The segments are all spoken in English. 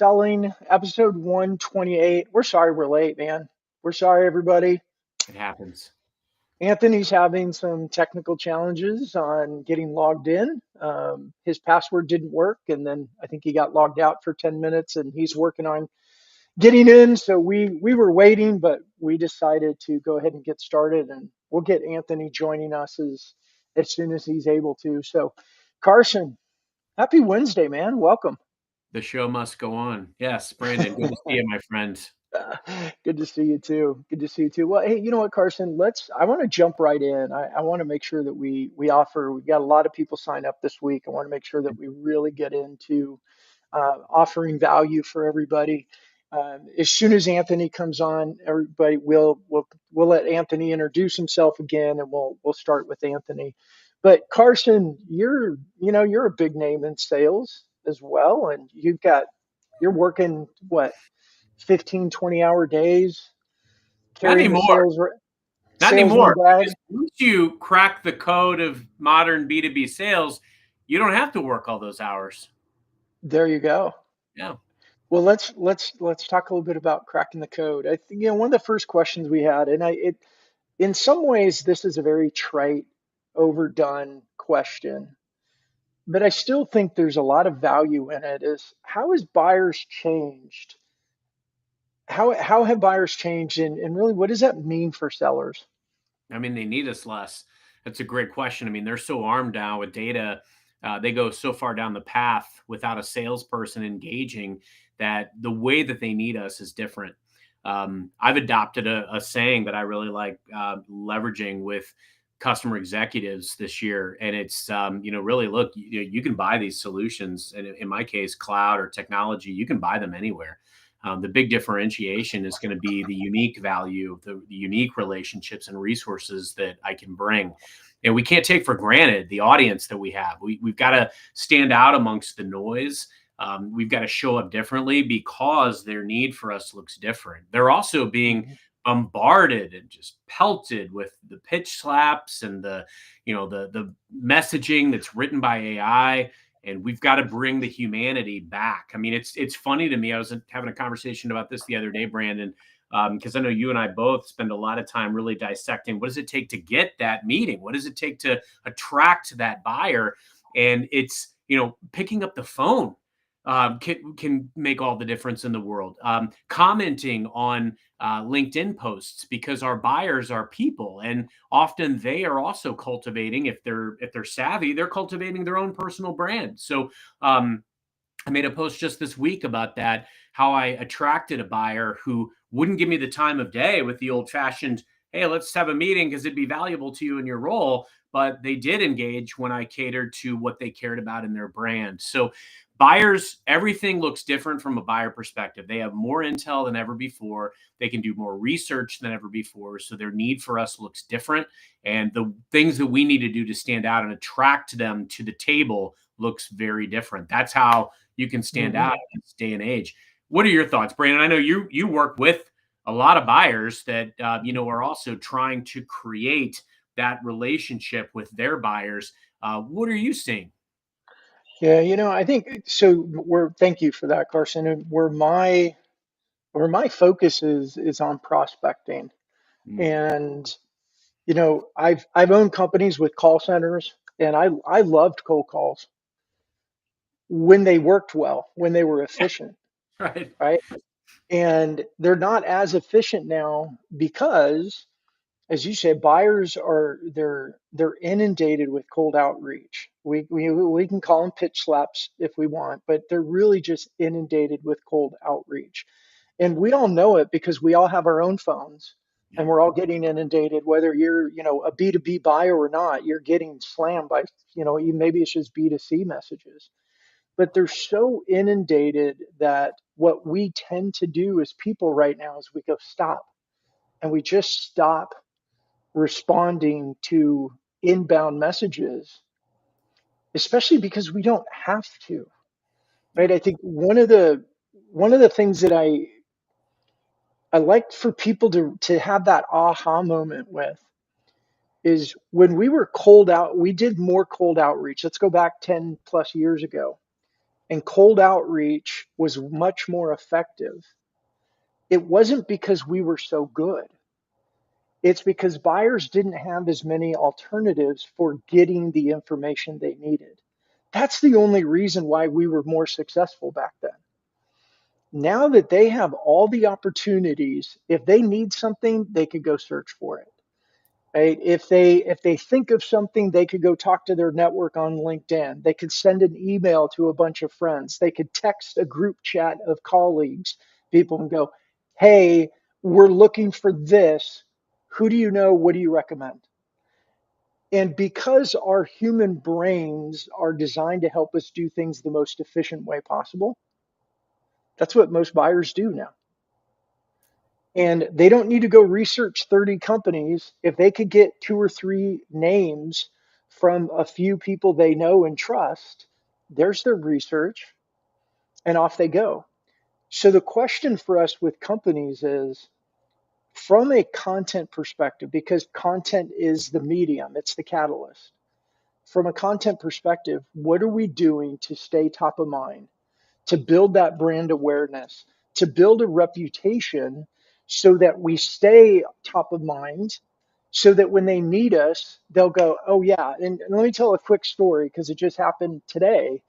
Bestselling, episode 128. We're sorry we're late, man. We're sorry, everybody. It happens. Anthony's having some technical challenges on getting logged in. His password didn't work, and then I think he got logged out for 10 minutes, and he's working on getting in. So we were waiting, but we decided to go ahead and get started, and we'll get Anthony joining us as soon as he's able to. So, Carson, happy Wednesday, man. Welcome. The show must go on. Yes, Brandon, good to see you, my friend. Good to see you too. Good to see you too. Well, hey, you know what, Carson? I want to jump right in. I want to make sure that we've got a lot of people sign up this week. I want to make sure that we really get into offering value for everybody. As soon as Anthony comes on, everybody we'll let Anthony introduce himself again, and we'll start with Anthony. But Carson, you're a big name in sales as well, and you're working what 15, 20-hour days Not carrying the anymore. Not salesman anymore. bag. Because once you crack the code of modern B2B sales, you don't have to work all those hours. There you go. Yeah. Well, let's talk a little bit about cracking the code. I think one of the first questions we had, and in some ways this is a very trite, overdone question, but I still think there's a lot of value in it. Is how has buyers changed? How have buyers changed, and really what does that mean for sellers? I mean, they need us less. That's a great question. I mean, they're so armed now with data. They go so far down the path without a salesperson engaging that the way that they need us is different. I've adopted a saying that I really like leveraging with customer executives this year. And it's, really look, you can buy these solutions. And in my case, cloud or technology, you can buy them anywhere. The big differentiation is going to be the unique value, the unique relationships and resources that I can bring. And we can't take for granted the audience that we have. We've got to stand out amongst the noise. We've got to show up differently because their need for us looks different. They're also being Mhm. bombarded and just pelted with the pitch slaps and the messaging that's written by AI, and we've got to bring the humanity back. I mean, it's funny to me. I was having a conversation about this the other day, Brandon, because I know you and I both spend a lot of time really dissecting what does it take to get that meeting? What does it take to attract that buyer? And it's, picking up the phone can make all the difference in the world. Commenting on LinkedIn posts, because our buyers are people, and often they are also cultivating. If they're savvy, they're cultivating their own personal brand. So I made a post just this week about that, how I attracted a buyer who wouldn't give me the time of day with the old fashioned, hey, let's have a meeting because it'd be valuable to you in your role. But they did engage when I catered to what they cared about in their brand. So buyers, everything looks different from a buyer perspective. They have more intel than ever before. They can do more research than ever before. So their need for us looks different. And the things that we need to do to stand out and attract them to the table looks very different. That's how you can stand Mhm. out in this day and age. What are your thoughts, Brandon? I know you work with a lot of buyers that are also trying to create that relationship with their buyers. What are you seeing? Yeah, I think so. Thank you for that, Carson. And where my focus is on prospecting, Mm, and I've owned companies with call centers, and I loved cold calls when they worked well, when they were efficient, right. right? And they're not as efficient now because, as you said, buyers they're inundated with cold outreach. We can call them pitch slaps if we want, but they're really just inundated with cold outreach. And we all know it because we all have our own phones Yeah. and we're all getting inundated, whether you're, a B2B buyer or not, you're getting slammed by, maybe it's just B2C messages. But they're so inundated that what we tend to do as people right now is we go stop and we just stop responding to inbound messages, especially because we don't have to, Yeah. right? I think one of the things that I like for people to have that aha moment with is when we were cold out, we did more cold outreach. Let's go back 10 plus years ago. and cold outreach was much more effective, it wasn't because we were so good. It's because buyers didn't have as many alternatives for getting the information they needed. That's the only reason why we were more successful back then. Now that they have all the opportunities, if they need something, they could go search for it. Right? If they think of something, they could go talk to their network on LinkedIn. They could send an email to a bunch of friends. They could text a group chat of colleagues, people, and go, "Hey, we're looking for this. Who do you know? What do you recommend?" And because our human brains are designed to help us do things the most efficient way possible, that's what most buyers do now. And they don't need to go research 30 companies. If they could get two or three names from a few people they know and trust, there's their research, and off they go. So the question for us with companies is, from a content perspective, because content is the medium, it's the catalyst. From a content perspective, what are we doing to stay top of mind, to build that brand awareness, to build a reputation so that we stay top of mind, so that when they need us, they'll go, "Oh, yeah." And let me tell a quick story because it just happened today.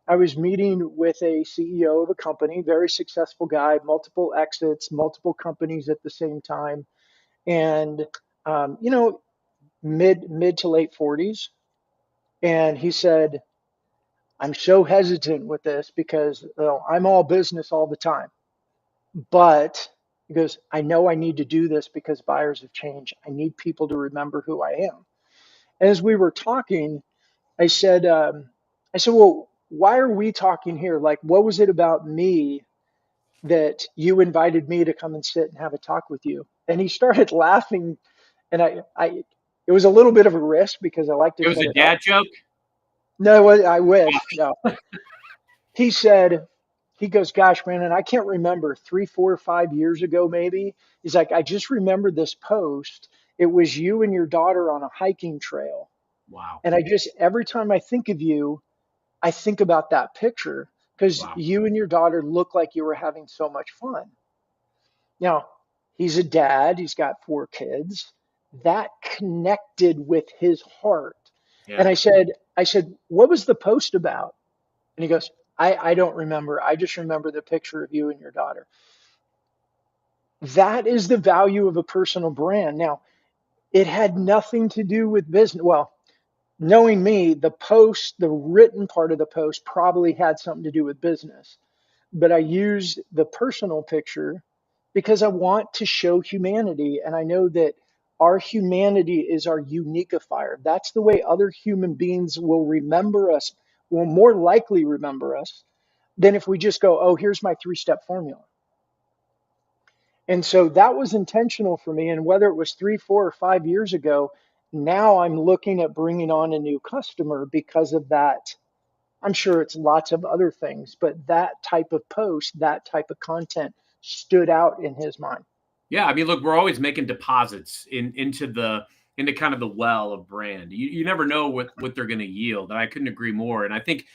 I was meeting with a CEO of a company, very successful guy, multiple exits, multiple companies at the same time, and you know, mid to late 40s. And he said, "I'm so hesitant with this because I'm all business all the time. But," he goes, "I know I need to do this because buyers have changed. I need people to remember who I am." And as we were talking, I said, "Well, why are we talking here? Like, what was it about me that you invited me to come and sit and have a talk with you?" And he started laughing, and it was a little bit of a risk because I like to It was set a it up. dad joke. No, I wish. No, he said, he goes, "Gosh, Brandon, I can't remember 3, 4, 5 years ago, maybe." He's like, "I just remember this post. It was you and your daughter on a hiking trail. Wow. And I just, every time I think of you, I think about that picture because Wow. you and your daughter look like you were having so much fun." Now, he's a dad, he's got 4 kids. That connected with his heart. And Yeah. I said, "What was the post about?" And he goes, I don't remember. I just remember the picture of you and your daughter." That is the value of a personal brand. Now, it had nothing to do with business. Well, knowing me, the post, the written part of the post probably had something to do with business. But I used the personal picture because I want to show humanity. And I know that our humanity is our uniqueifier. That's the way other human beings will remember us, will more likely remember us than if we just go, "Oh, here's my 3-step formula." And so that was intentional for me. And whether it was 3, 4, or 5 years ago, now I'm looking at bringing on a new customer because of that. I'm sure it's lots of other things, but that type of post, that type of content stood out in his mind. Yeah, I mean, look, we're always making deposits into kind of the well of brand. You never know what they're going to yield, and I couldn't agree more. And I think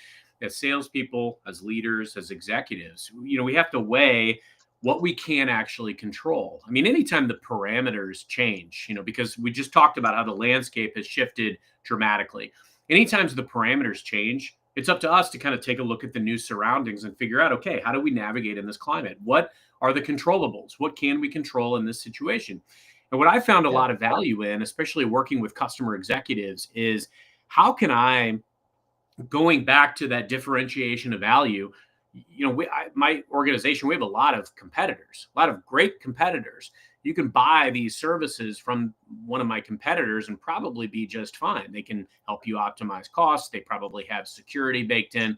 as salespeople, as leaders, as executives, we have to weigh what we can actually control. I mean, anytime the parameters change, because we just talked about how the landscape has shifted dramatically. Anytime the parameters change, it's up to us to kind of take a look at the new surroundings and figure out, okay, how do we navigate in this climate? What are the controllables? What can we control in this situation? And what I found a Yeah. lot of value in, especially working with customer executives, is how can I, going back to that differentiation of value, my organization, we have a lot of competitors, a lot of great competitors. You can buy these services from one of my competitors and probably be just fine. They can help you optimize costs. They probably have security baked in.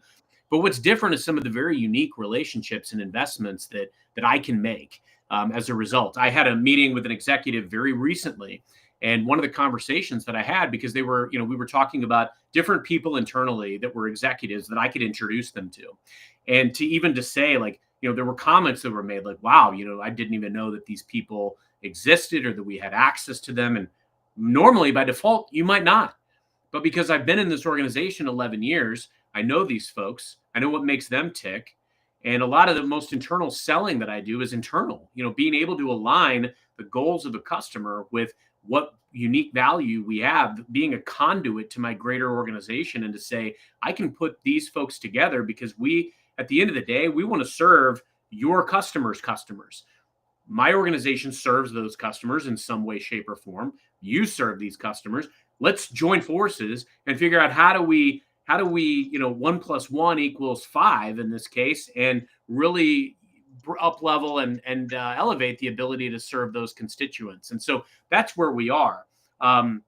But what's different is some of the very unique relationships and investments that I can make as a result. I had a meeting with an executive very recently, and one of the conversations that I had, because we were talking about different people internally that were executives that I could introduce them to, and to say, like, there were comments that were made like, "Wow, I didn't even know that these people existed or that we had access to them." And normally by default, you might not. But because I've been in this organization 11 years, I know these folks. I know what makes them tick. And a lot of the most internal selling that I do is internal, being able to align the goals of the customer with what unique value we have, being a conduit to my greater organization, and to say, I can put these folks together because at the end of the day, we want to serve your customers. My organization serves those customers in some way, shape, or form. You serve these customers. Let's join forces and figure out how do we 1 + 1 = 5 in this case, and really up level and elevate the ability to serve those constituents. And so that's where we are. I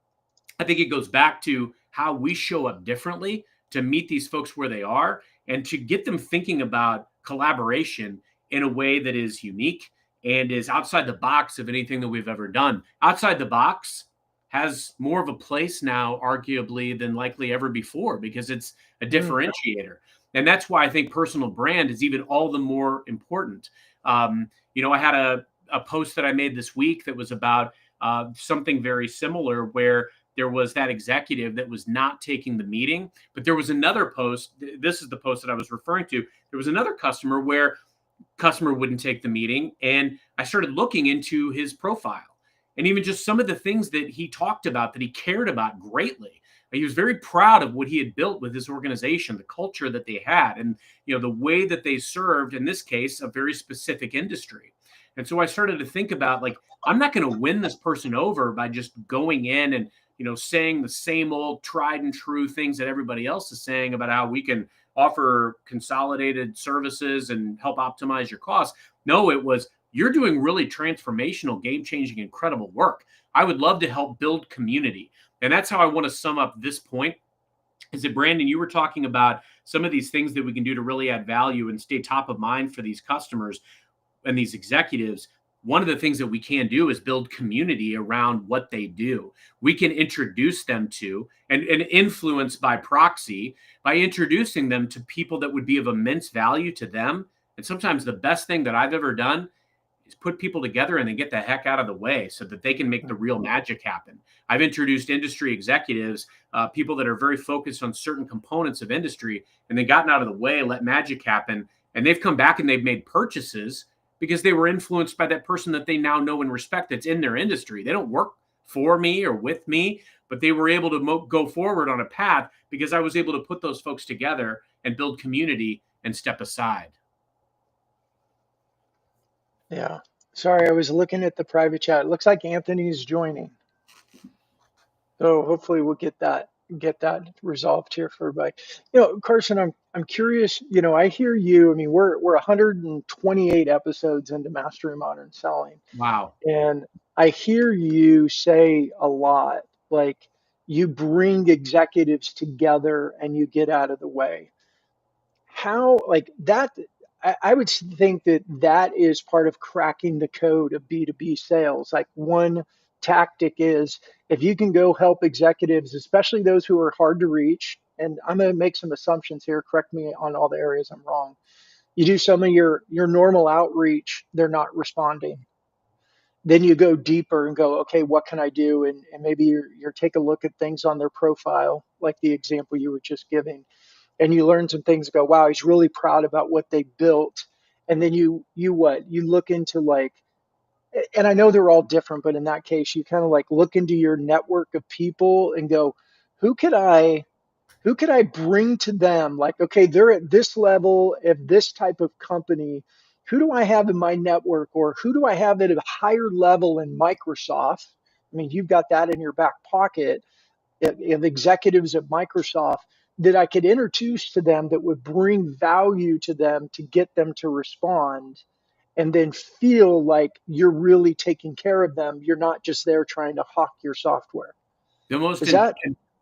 think it goes back to how we show up differently to meet these folks where they are and to get them thinking about collaboration in a way that is unique and is outside the box of anything that we've ever done. Outside the box has more of a place now, arguably, than likely ever before, because it's a differentiator. And that's why I think personal brand is even all the more important. I had a post that I made this week that was about something very similar, where there was that executive that was not taking the meeting, but there was another post. This is the post that I was referring to. There was another customer where customer wouldn't take the meeting, and I started looking into his profile and even just some of the things that he talked about that he cared about greatly. He was very proud of what he had built with his organization, the culture that they had, and the way that they served, in this case, a very specific industry. And so I started to think about, like, I'm not going to win this person over by just going in and saying the same old tried and true things that everybody else is saying about how we can offer consolidated services and help optimize your costs. No, it was, you're doing really transformational, game-changing, incredible work. I would love to help build community. And that's how I want to sum up this point. Is that, Brandon, you were talking about some of these things that we can do to really add value and stay top of mind for these customers and these executives. One of the things that we can do is build community around what they do. We can introduce them to and influence by proxy by introducing them to people that would be of immense value to them. And sometimes the best thing that I've ever done is put people together and then get the heck out of the way so that they can make the real magic happen. I've introduced industry executives, people that are very focused on certain components of industry, and they gotten out of the way, let magic happen. And they've come back and they've made purchases because they were influenced by that person that they now know and respect that's in their industry. They don't work for me or with me, but they were able to go forward on a path because I was able to put those folks together and build community and step aside. Yeah. Sorry, I was looking at the private chat. It looks like Anthony's joining. So hopefully we'll get that resolved here for everybody. Carson, I'm curious, I hear you. I mean, we're 128 episodes into Mastering Modern Selling. Wow. And I hear you say a lot, like, you bring executives together and you get out of the way. How, like that, I would think that is part of cracking the code of B2B sales. Like, one tactic is, if you can go help executives, especially those who are hard to reach, and I'm going to make some assumptions here, correct me on all the areas I'm wrong. You do some of your normal outreach, they're not responding. Then you go deeper and go, okay, what can I do? And maybe you're take a look at things on their profile, like the example you were just giving, and you learn some things. Go, wow, he's really proud about what they built. And then you look into, like, and I know they're all different, but in that case, you kind of like look into your network of people and go, who could I bring to them? Like, okay, they're at this level of this type of company. Who do I have in my network, or who do I have at a higher level in Microsoft? I mean, you've got that in your back pocket of executives at Microsoft that I could introduce to them that would bring value to them to get them to respond, and then feel like you're really taking care of them. You're not just there trying to hawk your software. The most Is that?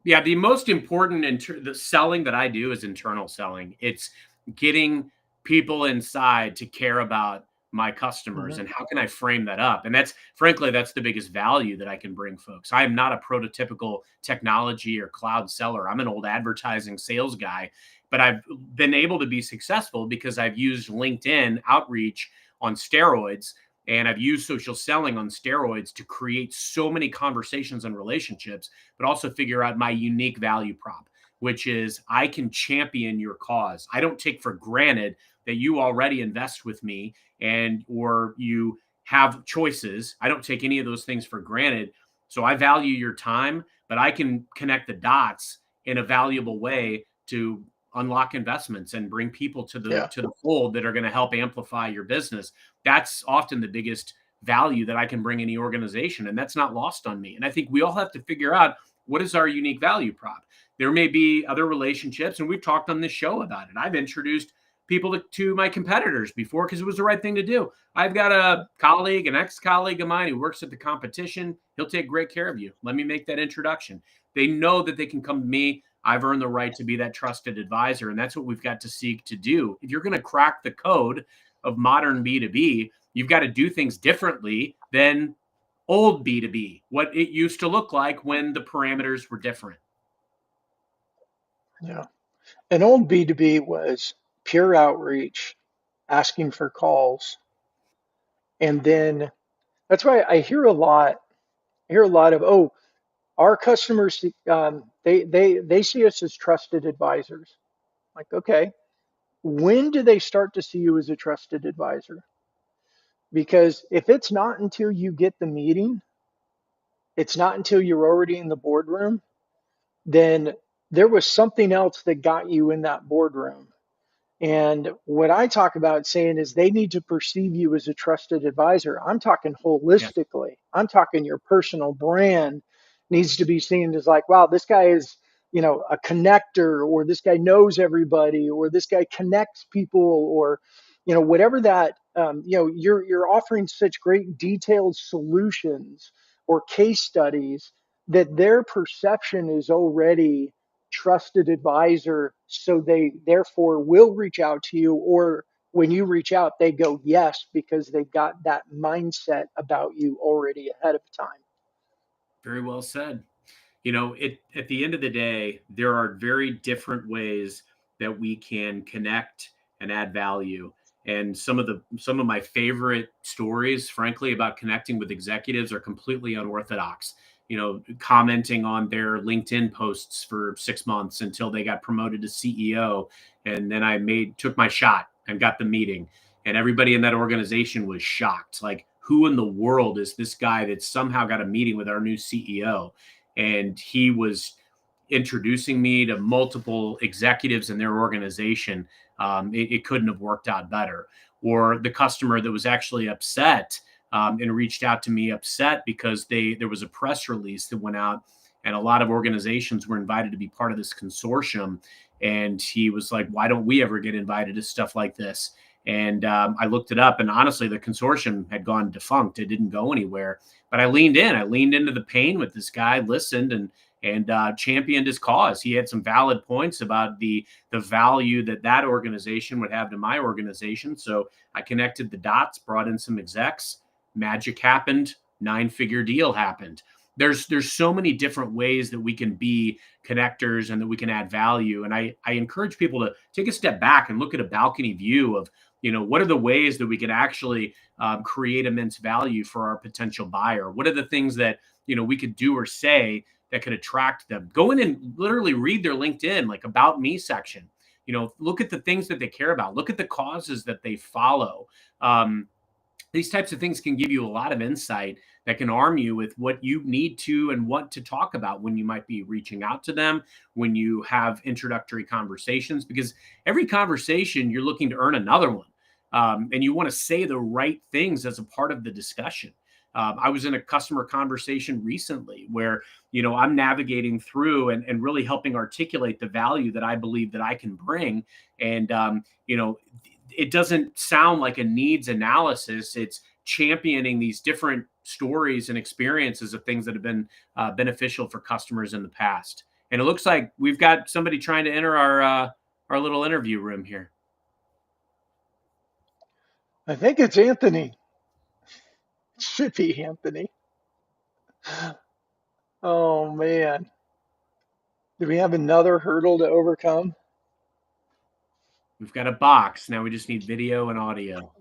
Yeah, the most important the selling that I do is internal selling. It's getting people inside to care about my customers, Mhm. and how can I frame that up? And that's, frankly, that's the biggest value that I can bring folks. I am not a prototypical technology or cloud seller. I'm an old advertising sales guy, but I've been able to be successful because I've used LinkedIn outreach on steroids, and I've used social selling on steroids to create so many conversations and relationships, but also figure out my unique value prop. which is I can champion your cause. I don't take for granted that you already invest with me and or you have choices. I don't take any of those things for granted. So I value your time, but I can connect the dots in a valuable way to unlock investments and bring people Yeah. to the fold that are going to help amplify your business. That's often the biggest value that I can bring any organization, and that's not lost on me. And I think we all have to figure out what is our unique value prop. There may be other relationships, and we've talked on this show about it. I've introduced people to my competitors before because it was the right thing to do. I've got a colleague, an ex-colleague of mine who works at the competition. He'll take great care of you. Let me make that introduction. They know that they can come to me. I've earned the right to be that trusted advisor, and that's what we've got to seek to do. If you're going to crack the code of modern B2B, you've got to do things differently than old B2B, what it used to look like when the parameters were different. Yeah. An old B2B was pure outreach, asking for calls. And then that's why I hear a lot of, oh, our customers, they see us as trusted advisors. Like, okay, when do they start to see you as a trusted advisor? Because if it's not until you get the meeting, it's not until you're already in the boardroom, then there was something else that got you in that boardroom. And what I talk about saying is they need to perceive you as a trusted advisor. I'm talking Yeah. holistically. I'm talking your personal brand needs to be seen as like, wow, this guy is, a connector, or this guy knows everybody, or this guy connects people, or, whatever that, you're offering such great detailed solutions or case studies that their perception is already trusted advisor, so they therefore will reach out to you, or when you reach out they go yes because they've got that mindset about you already ahead of time. Very well said. At the end of the day, there are very different ways that we can connect and add value. And some of my favorite stories, frankly, about connecting with executives are completely unorthodox. Commenting on their LinkedIn posts for 6 months until they got promoted to CEO, and then I took my shot and got the meeting, and everybody in that organization was shocked. Like, who in the world is this guy that somehow got a meeting with our new CEO? And he was introducing me to multiple executives in their organization. It couldn't have worked out better. Or the customer that was actually upset and reached out to me upset because there was a press release that went out, and a lot of organizations were invited to be part of this consortium. And he was like, "Why don't we ever get invited to stuff like this?" And I looked it up, and honestly, the consortium had gone defunct. It didn't go anywhere. But I leaned in. I leaned into the pain with this guy, listened, and championed his cause. He had some valid points about the value that organization would have to my organization. So I connected the dots, brought in some execs. Magic happened. 9-figure deal happened. There's so many different ways that we can be connectors and that we can add value. And I encourage people to take a step back and look at a balcony view of, what are the ways that we can actually create immense value for our potential buyer? What are the things that, we could do or say that could attract them? Go in and literally read their LinkedIn, like about me section. Look at the things that they care about. Look at the causes that they follow. These types of things can give you a lot of insight that can arm you with what you need to and what to talk about when you might be reaching out to them, when you have introductory conversations, because every conversation you're looking to earn another one. And you want to say the right things as a part of the discussion. I was in a customer conversation recently where, I'm navigating through and really helping articulate the value that I believe that I can bring. And, it doesn't sound like a needs analysis. It's championing these different stories and experiences of things that have been beneficial for customers in the past. And it looks like we've got somebody trying to enter our little interview room here. I think it's Anthony. It should be Anthony. Oh man, do we have another hurdle to overcome? We've got a box now. We just need video and audio.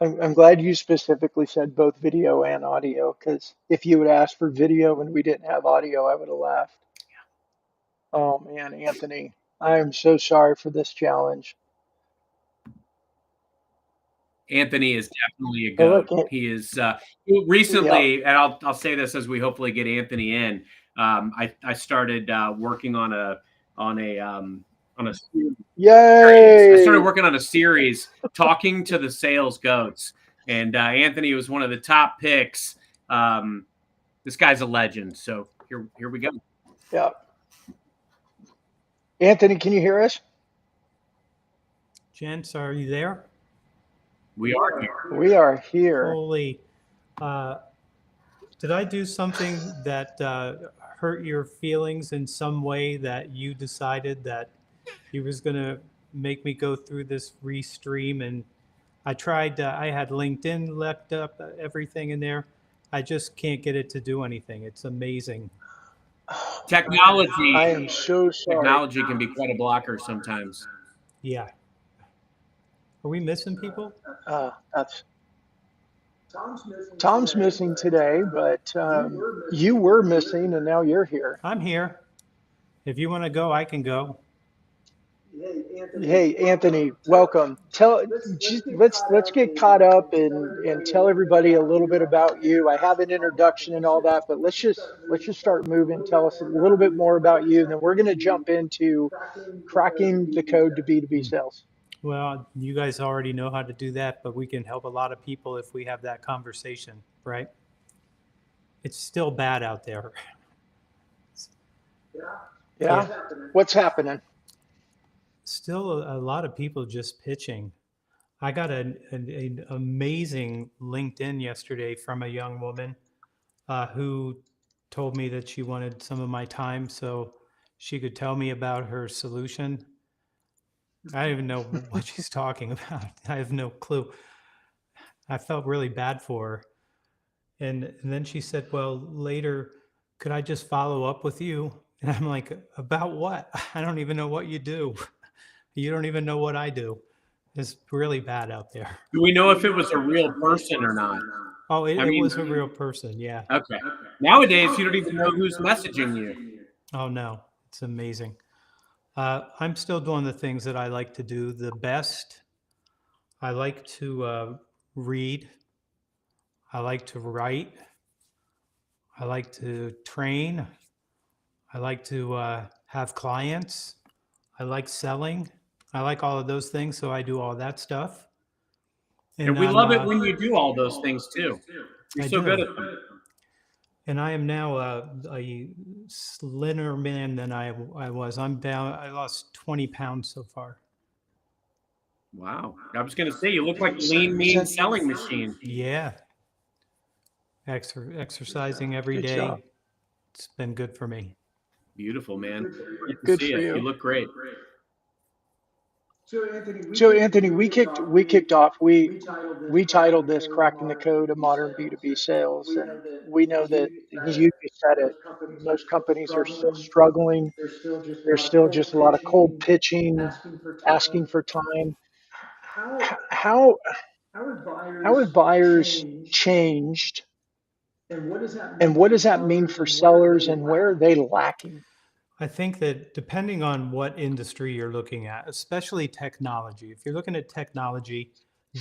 I'm glad you specifically said both video and audio, because if you would ask for video and we didn't have audio, I would have laughed. Oh man, Anthony, I am so sorry for this challenge. Anthony is definitely a But goat. look, He is yeah, recently, and I'll say this as we hopefully get Anthony in. I started working on a series. I started yay! working on a series talking to the sales goats, and Anthony was one of the top picks. This guy's a legend. So here we go. Yeah, Anthony, can you hear us? Gents, are you there? We are here. We are here. Holy, uh, did I do something that hurt your feelings in some way that you decided that you was going to make me go through this restream? And I tried, I had LinkedIn left up, everything in there. I just can't get it to do anything. It's amazing. Technology I am so sorry. technology can be quite a blocker sometimes. Yeah. Are we missing people? That's Tom's missing today, but you were missing, and now you're here. I'm here. If you want to go, I can go. Hey, Anthony, welcome. Let's get caught up and tell everybody a little bit about you. I have an introduction and all that, but let's just start moving. Tell us a little bit more about you, and then we're going to jump into cracking the code to B2B sales. Well, you guys already know how to do that, but we can help a lot of people if we have that conversation, right? It's still bad out there. Yeah. What's happening? Still a lot of people just pitching. I got an amazing LinkedIn yesterday from a young woman who told me that she wanted some of my time so she could tell me about her solution. I don't even know what she's talking about. I have no clue. I felt really bad for her. And then she said, well, later, could I just follow up with you? And I'm like, about what? I don't even know what you do. You don't even know what I do. It's really bad out there. Do we know if it was a real person or not? Oh, I it mean, was a real person. Yeah. okay. Nowadays, you don't even know who's messaging you. Oh, no. It's amazing. I'm still doing the things that I like to do the best. I like to read. I like to write. I like to train. I like to have clients. I like selling. I like all of those things, so I do all that stuff. And we love it when you do all those things too. You're so good at them. And I am now a slimmer man than I was. I'm down. I lost 20 pounds so far. Wow. I was going to say, you look like a lean, mean selling machine. Yeah. Exercising every Good day. job. It's been good for me. Beautiful, man. Great to Good see for you. you. You look great. So Anthony, we kicked off. We titled this "Cracking the Code of Modern B2B Sales," and we know that you just said it. Most companies are still struggling. There's still just a lot of cold pitching, asking for time. How how have buyers changed, and what does that mean for sellers, and where are they lacking? I think that depending on what industry you're looking at, especially technology, if you're looking at technology,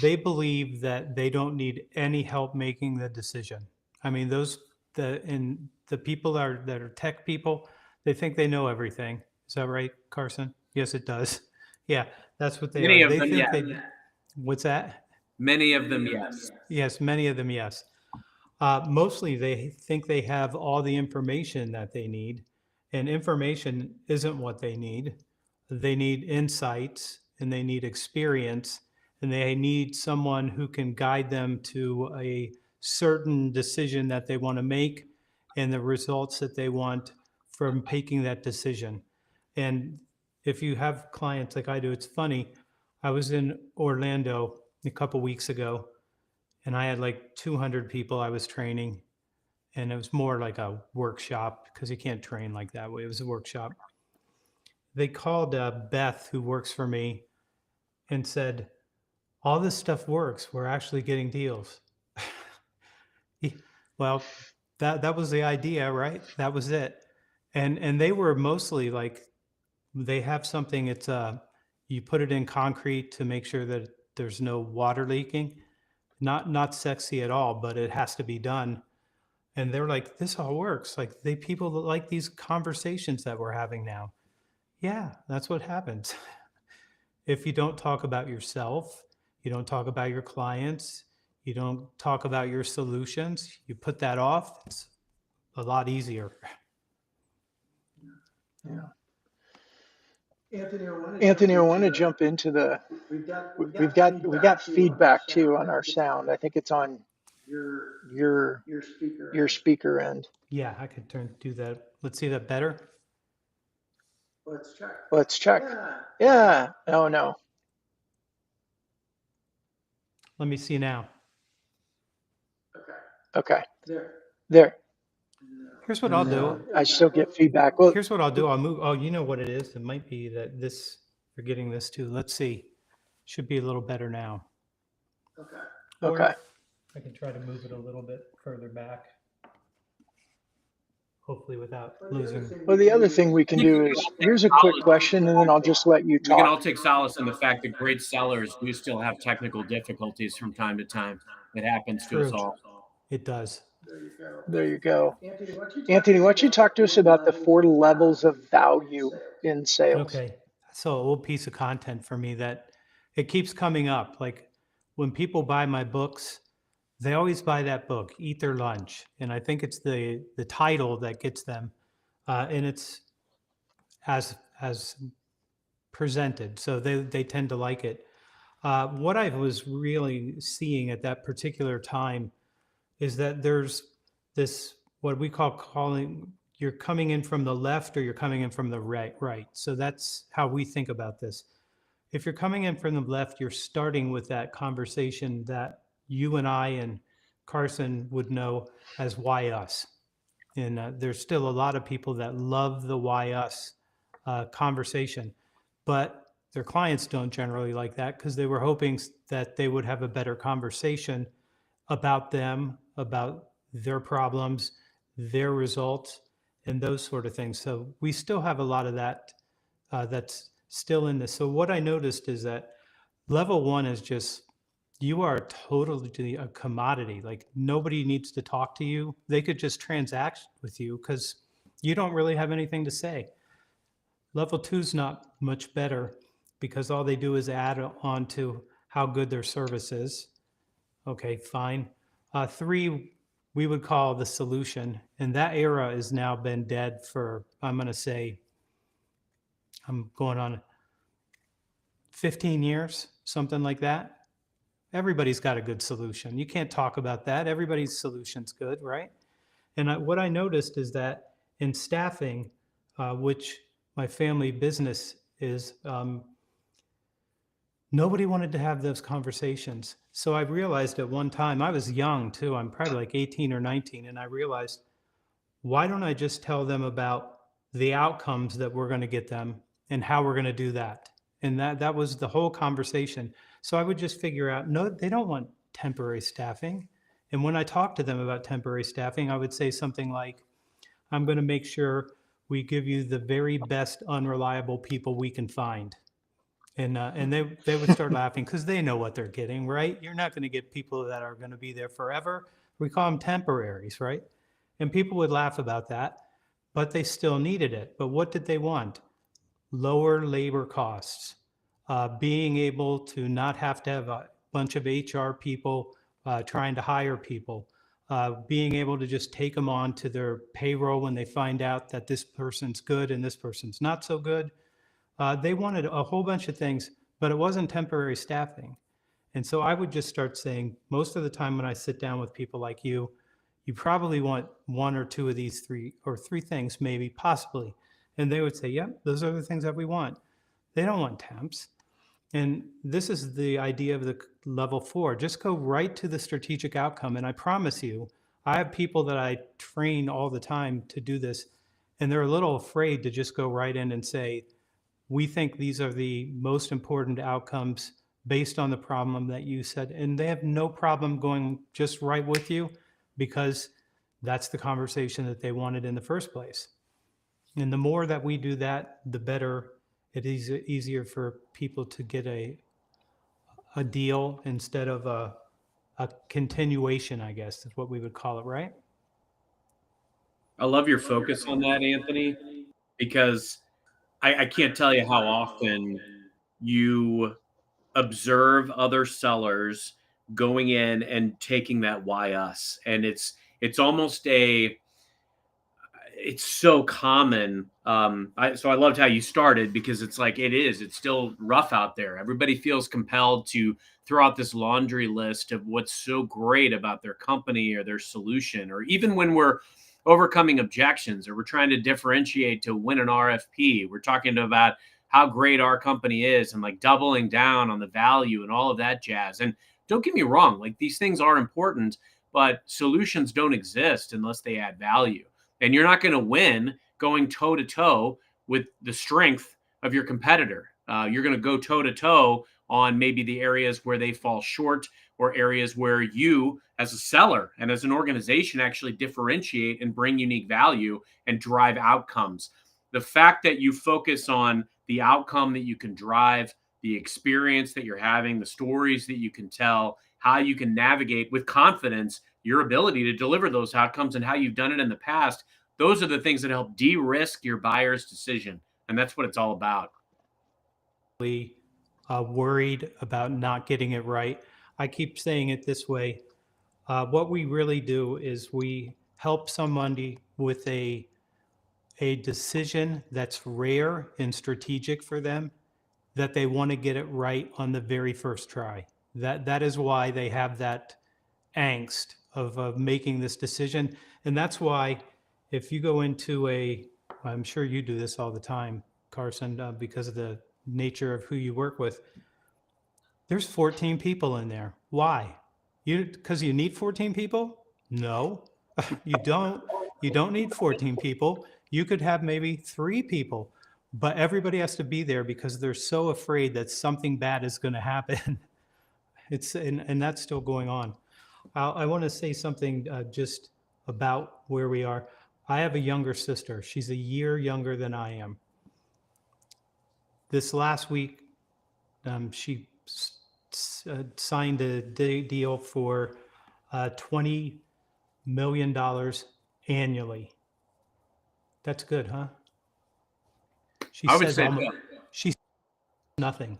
they believe that they don't need any help making the decision. I mean, the people that are tech people, they think they know everything. Is that right, Carson? Yes, it does. Yeah, that's what they Many are. of They them, think yes. what's that? Many of them, yes. Yes, many of them, yes. Mostly they think they have all the information that they need, and information isn't what they need. They need insights and they need experience, and they need someone who can guide them to a certain decision that they want to make and the results that they want from making that decision. And if you have clients like I do, it's funny. I was in Orlando a couple weeks ago and I had like 200 people I was training, and it was more like a workshop because you can't train like that way. It was a workshop. They called Beth, who works for me, and said, all this stuff works. We're actually getting deals. Well, that was the idea, right? That was it. And they were mostly like, they have something, it's you put it in concrete to make sure that there's no water leaking. Not sexy at all, but it has to be done. And they're like, this all works. Like, they people that like these conversations that we're having now. Yeah, that's what happens. If you don't talk about yourself, you don't talk about your clients, you don't talk about your solutions, you put that off, it's a lot easier. Yeah. Anthony, I want to jump into the. We got feedback too on our sound. I think it's on your speaker end. Yeah, I could do that. Let's see that better. Let's check. Yeah. Oh no. Let me see now. Okay. There. Here's what I'll do. I still get feedback. Well, Here's what I'll do. I'll move. Oh, you know what it is? It might be that this, you're getting this too. Let's see. Should be a little better now. Or okay. I can try to move it a little bit further back. Hopefully without losing. Well, the other thing we can do is, here's a quick question, and then I'll just let you We can all talk. take solace in the fact that great sellers do still have technical difficulties from time to time. It happens to us True. all. It does. There you go. Anthony, why don't you talk to us about the 4 levels of value in sales? Okay. So a little piece of content for me that it keeps coming up. Like, when people buy my books, they always buy that book, Eat Their Lunch. And I think it's the title that gets them. And it's as presented. So they tend to like it. What I was really seeing at that particular time is that there's this, what we calling, you're coming in from the left or you're coming in from the right. So that's how we think about this. If you're coming in from the left, you're starting with that conversation that you and I and Carson would know as why us. And there's still a lot of people that love the why us conversation, but their clients don't generally like that because they were hoping that they would have a better conversation about them, about their problems, their results, and those sort of things. So we still have a lot of that that's still in this. So what I noticed is that level 1 is just, you are totally a commodity. Like, nobody needs to talk to you. They could just transact with you because you don't really have anything to say. Level 2 is not much better because all they do is add on to how good their service is. Okay, fine. 3, we would call the solution. And that era has now been dead for, I'm going to say, I'm going on 15 years, something like that. Everybody's got a good solution. You can't talk about that. Everybody's solution's good, right? And what I noticed is that in staffing, which my family business is, nobody wanted to have those conversations. So I realized at one time, I was young too, I'm probably like 18 or 19, and I realized, why don't I just tell them about the outcomes that we're going to get them and how we're going to do that? And that was the whole conversation. So I would just figure out, no, they don't want temporary staffing. And when I talked to them about temporary staffing, I would say something like, I'm going to make sure we give you the very best unreliable people we can find. And they would start laughing because they know what they're getting, right? You're not going to get people that are going to be there forever. We call them temporaries, right? And people would laugh about that, but they still needed it. But what did they want? Lower labor costs, being able to not have to have a bunch of HR people trying to hire people, being able to just take them on to their payroll when they find out that this person's good and this person's not so good. They wanted a whole bunch of things, but it wasn't temporary staffing. And so I would just start saying, most of the time when I sit down with people like you probably want 1 or 2 of these 3 or 3 things, maybe, possibly. And they would say, yep, those are the things that we want. They don't want temps. And this is the idea of the level 4. Just go right to the strategic outcome. And I promise you, I have people that I train all the time to do this, and they're a little afraid to just go right in and say, we think these are the most important outcomes based on the problem that you said. And they have no problem going just right with you because that's the conversation that they wanted in the first place. And the more that we do that, the better it is easier for people to get a deal instead of a continuation, I guess is what we would call it, right? I love your focus on that, Anthony, because I can't tell you how often you observe other sellers going in and taking that why us. And it's almost it's so common. So I loved how you started because it's like it's still rough out there. Everybody feels compelled to throw out this laundry list of what's so great about their company or their solution, or even when we're overcoming objections or we're trying to differentiate to win an RFP, we're talking about how great our company is and like doubling down on the value and all of that jazz. And don't get me wrong, like these things are important, but solutions don't exist unless they add value. And you're not going to win going toe to toe with the strength of your competitor. You're going to go toe to toe on maybe the areas where they fall short or areas where you, as a seller and as an organization, actually differentiate and bring unique value and drive outcomes. The fact that you focus on the outcome that you can drive, the experience that you're having, the stories that you can tell, how you can navigate with confidence your ability to deliver those outcomes and how you've done it in the past, those are the things that help de-risk your buyer's decision. And that's what it's all about. Worried about not getting it right. I keep saying it this way. What we really do is we help somebody with a decision that's rare and strategic for them, that they want to get it right on the very first try. That is why they have that angst of making this decision. And that's why if you go into I'm sure you do this all the time, Carson, because of the nature of who you work with, there's 14 people in there. Why? Because you need 14 people? No, you don't. You don't need 14 people. You could have maybe 3 people, but everybody has to be there because they're so afraid that something bad is going to happen. And that's still going on. I want to say something just about where we are. I have a younger sister. She's a year younger than I am. This last week, she signed a deal for $20 million annually. That's good, huh? I would say she says nothing.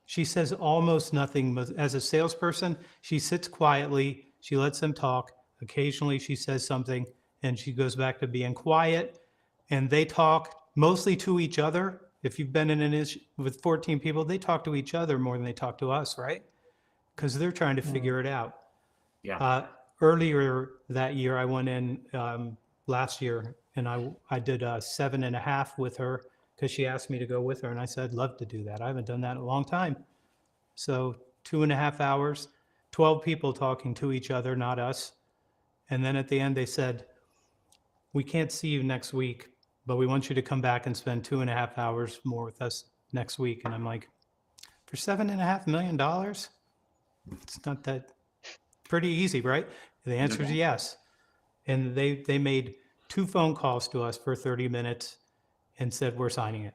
She says almost nothing. As a salesperson, she sits quietly. She lets them talk. Occasionally, she says something, and she goes back to being quiet. And they talk mostly to each other. If you've been in an issue with 14 people, they talk to each other more than they talk to us, right? Because they're trying to figure it out. Yeah. Earlier that year, I went in last year, and I did 7.5 with her because she asked me to go with her, and I said, I'd love to do that. I haven't done that in a long time. So 2.5 hours, 12 people talking to each other, not us. And then at the end, they said, we can't see you next week, but we want you to come back and spend 2.5 hours more with us next week. And I'm like, for $7.5 million? It's not that pretty easy, right? The answer is yes. And they made 2 phone calls to us for 30 minutes and said, we're signing it.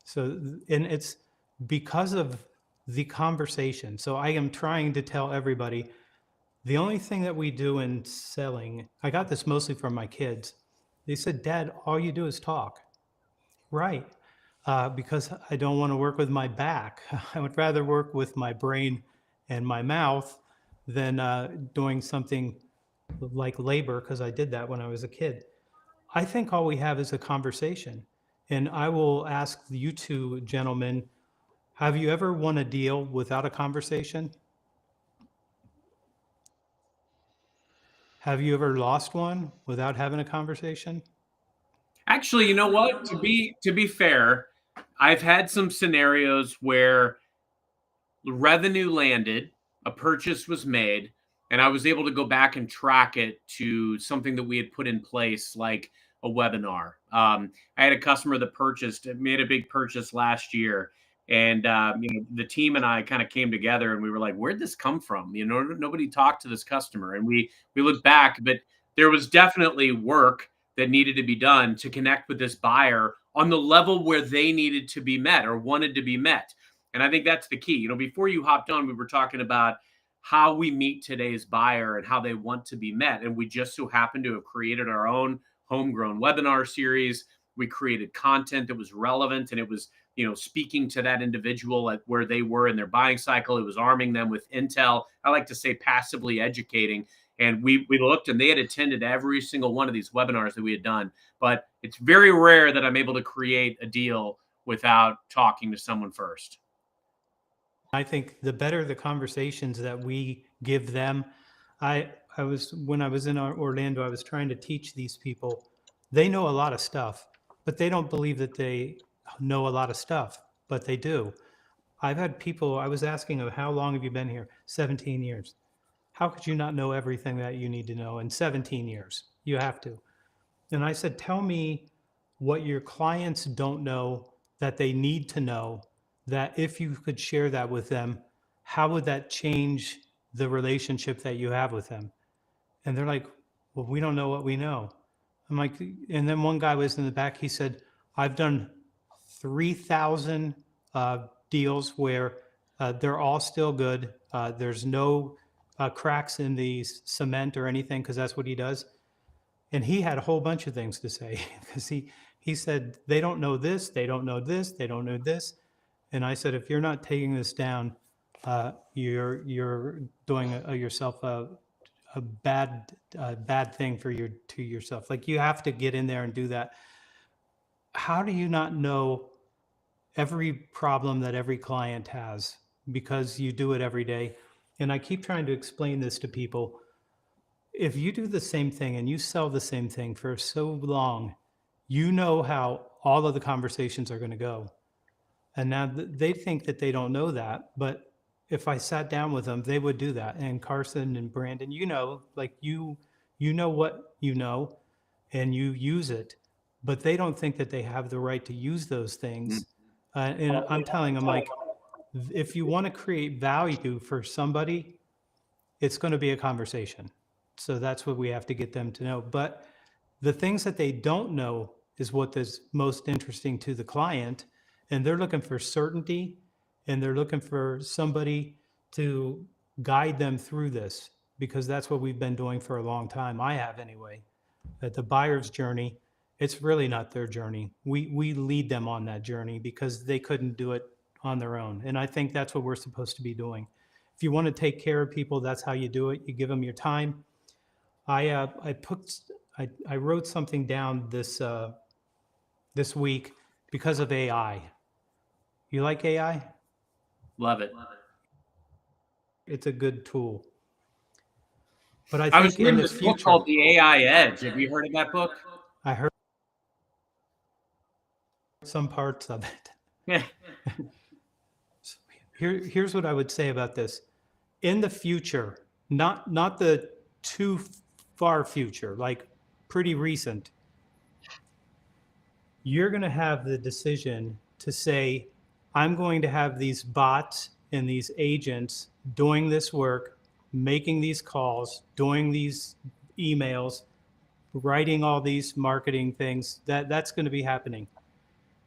So, and it's because of the conversation. So I am trying to tell everybody, the only thing that we do in selling, I got this mostly from my kids. They said, Dad, all you do is talk. Right. Because I don't want to work with my back. I would rather work with my brain and my mouth than doing something like labor, because I did that when I was a kid. I think all we have is a conversation. And I will ask you 2 gentlemen, have you ever won a deal without a conversation? Have you ever lost one without having a conversation? Actually, you know what? To be fair, I've had some scenarios where the revenue landed, a purchase was made, and I was able to go back and track it to something that we had put in place, like a webinar. I had a customer that made a big purchase last year, And the team and I kind of came together, and we were like, "Where'd this come from?" Nobody talked to this customer, and we looked back, but there was definitely work that needed to be done to connect with this buyer on the level where they needed to be met or wanted to be met. And I think that's the key. Before you hopped on, we were talking about how we meet today's buyer and how they want to be met. And we just so happened to have created our own homegrown webinar series. We created content that was relevant, and it was speaking to that individual at where they were in their buying cycle. It was arming them with intel. I like to say passively educating. And we looked, and they had attended every single one of these webinars that we had done. But it's very rare that I'm able to create a deal without talking to someone first. I think the better the conversations that we give them. When I was in Orlando, I was trying to teach these people. They know a lot of stuff, but they don't believe that they know a lot of stuff, but they do. I've had people, I was asking them, how long have you been here? 17 years. How could you not know everything that you need to know in 17 years? You have to. And I said, tell me what your clients don't know that they need to know, that if you could share that with them, how would that change the relationship that you have with them? And they're like, well, we don't know what we know. I'm like, and then one guy was in the back, he said, I've done 3,000 deals where they're all still good. There's no cracks in the cement or anything, because that's what he does. And he had a whole bunch of things to say, because he said, they don't know this, they don't know this, they don't know this. And I said, if you're not taking this down, you're doing yourself a bad thing to yourself. Like, you have to get in there and do that. How do you not know every problem that every client has, because you do it every day? And I keep trying to explain this to people. If you do the same thing and you sell the same thing for so long, you know how all of the conversations are going to go. And now they think that they don't know that, but if I sat down with them, they would do that. And Carson and Brandon, like you know what you know, and you use it, but they don't think that they have the right to use those things. And I'm telling them, like, if you want to create value for somebody, it's going to be a conversation. So that's what we have to get them to know. But the things that they don't know is what is most interesting to the client. And they're looking for certainty, and they're looking for somebody to guide them through this, because that's what we've been doing for a long time. I have, anyway. At the buyer's journey, it's really not their journey. We lead them on that journey because they couldn't do it on their own. And I think that's what we're supposed to be doing. If you want to take care of people, that's how you do it. You give them your time. I wrote something down this week because of AI. You like AI? Love it. It's a good tool. But I was think in reading the this book future, called The AI Edge. Have you heard of that book? I heard some parts of it. Yeah. Here's what I would say about this. In the future, not the too far future, like pretty recent, you're going to have the decision to say, I'm going to have these bots and these agents doing this work, making these calls, doing these emails, writing all these marketing things. That's going to be happening.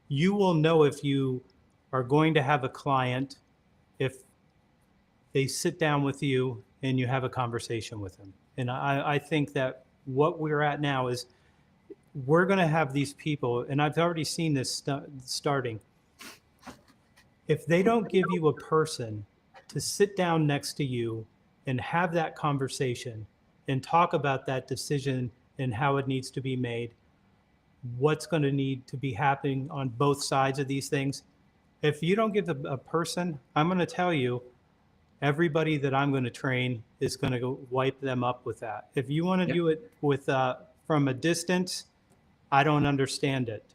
You will know if you are going to have a client if they sit down with you and you have a conversation with them. And I think that what we're at now is we're going to have these people, and I've already seen this starting. If they don't give you a person to sit down next to you and have that conversation and talk about that decision and how it needs to be made, what's going to need to be happening on both sides of these things. If you don't give a person, I'm going to tell you, everybody that I'm going to train is going to go wipe them up with that. If you want to do it with from a distance, I don't understand it.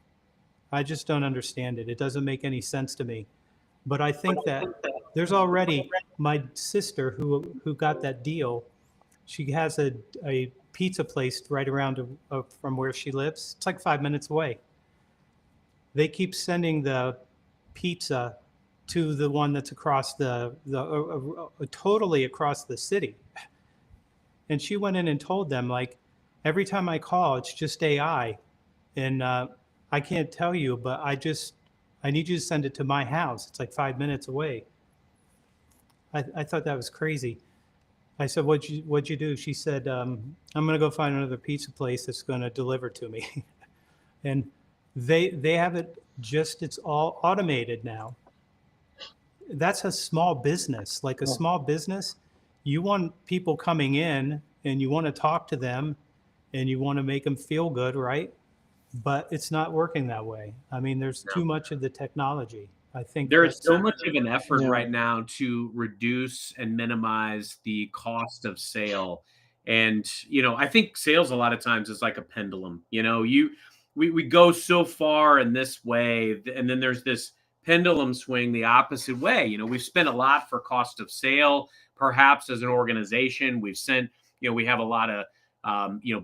I just don't understand it. It doesn't make any sense to me. But I think that there's already my sister who got that deal. She has a pizza place right around from where she lives. It's like 5 minutes away. They keep sending the pizza to the one that's across totally across the city. And she went in and told them, like, every time I call, it's just AI. And I can't tell you, but I need you to send it to my house. It's like 5 minutes away. I thought that was crazy. I said, what'd you do? She said, I'm going to go find another pizza place that's going to deliver to me. And they have it it's all automated now. That's a small business. Like a small business, you want people coming in and you want to talk to them and you want to make them feel good, right? But it's not working that way. I mean, there's too much of the technology. I think There is that's so much of an effort Yeah. right now to reduce and minimize the cost of sale. And, I think sales a lot of times is like a pendulum. We go so far in this way, and then there's this pendulum swing the opposite way. We've spent a lot for cost of sale, perhaps as an organization. We have a lot of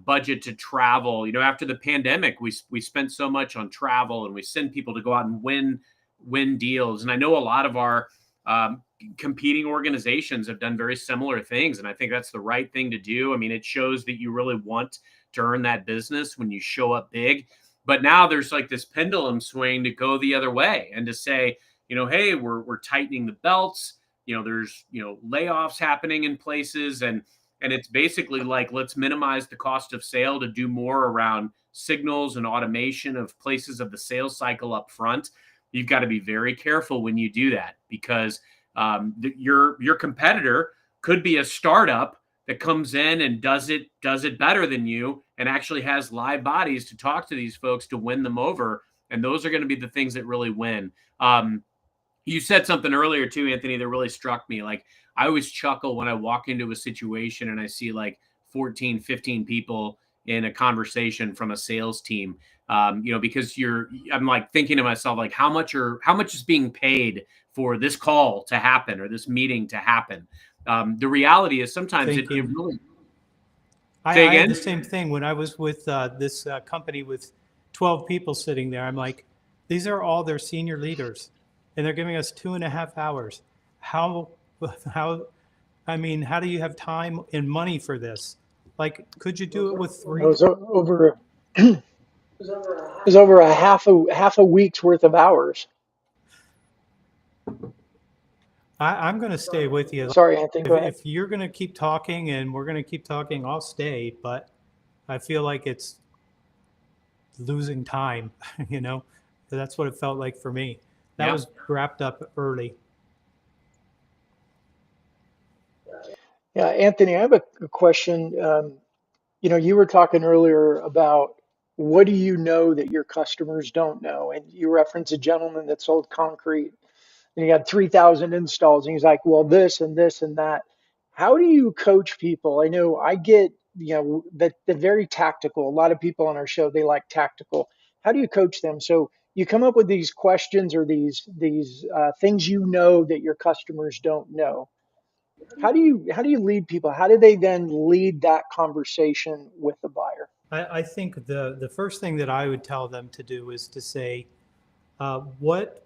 budget to travel. After the pandemic, we spent so much on travel, and we send people to go out and win deals. And I know a lot of our competing organizations have done very similar things. And I think that's the right thing to do. I mean, it shows that you really want to earn that business when you show up big. But now there's like this pendulum swing to go the other way and to say, hey, we're tightening the belts. There's, layoffs happening in places. And it's basically like, let's minimize the cost of sale to do more around signals and automation of places of the sales cycle up front. You've got to be very careful when you do that, because your competitor could be a startup that comes in and does it better than you and actually has live bodies to talk to these folks to win them over. And those are going to be the things that really win. You said something earlier too, Anthony, that really struck me. Like, I always chuckle when I walk into a situation and I see like 14, 15 people in a conversation from a sales team. Because I'm like thinking to myself, like, how much is being paid for this call to happen or this meeting to happen? The reality is sometimes it really. I had the same thing when I was with this company with 12 people sitting there. I'm like, these are all their senior leaders, and they're giving us 2.5 hours. How do you have time and money for this? Like, could you do it with 3? It was over. It was over a half a week's worth of hours. I'm going to stay with you. Sorry, Anthony. Go ahead. If you're going to keep talking and we're going to keep talking, I'll stay. But I feel like it's losing time, That's what it felt like for me. That was wrapped up early. Yeah, Anthony, I have a question. You were talking earlier about what do you know that your customers don't know? And you referenced a gentleman that sold concrete and he had 3,000 installs. And he's like, well, this and this and that. How do you coach people? I know I get, that the very tactical. A lot of people on our show, they like tactical. How do you coach them? So you come up with these questions or these things that your customers don't know. How do you lead people? How do they then lead that conversation with the buyer? I think the first thing that I would tell them to do is to say, what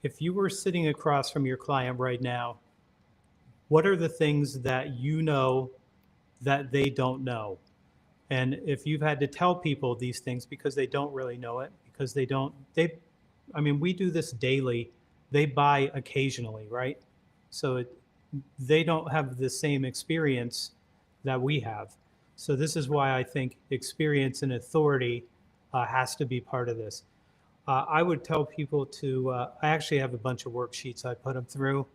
if you were sitting across from your client right now, what are the things that you know that they don't know? And if you've had to tell people these things because they don't really know it, because we do this daily, they buy occasionally, right? So they don't have the same experience that we have. So this is why I think experience and authority has to be part of this. I would tell people I actually have a bunch of worksheets I put them through,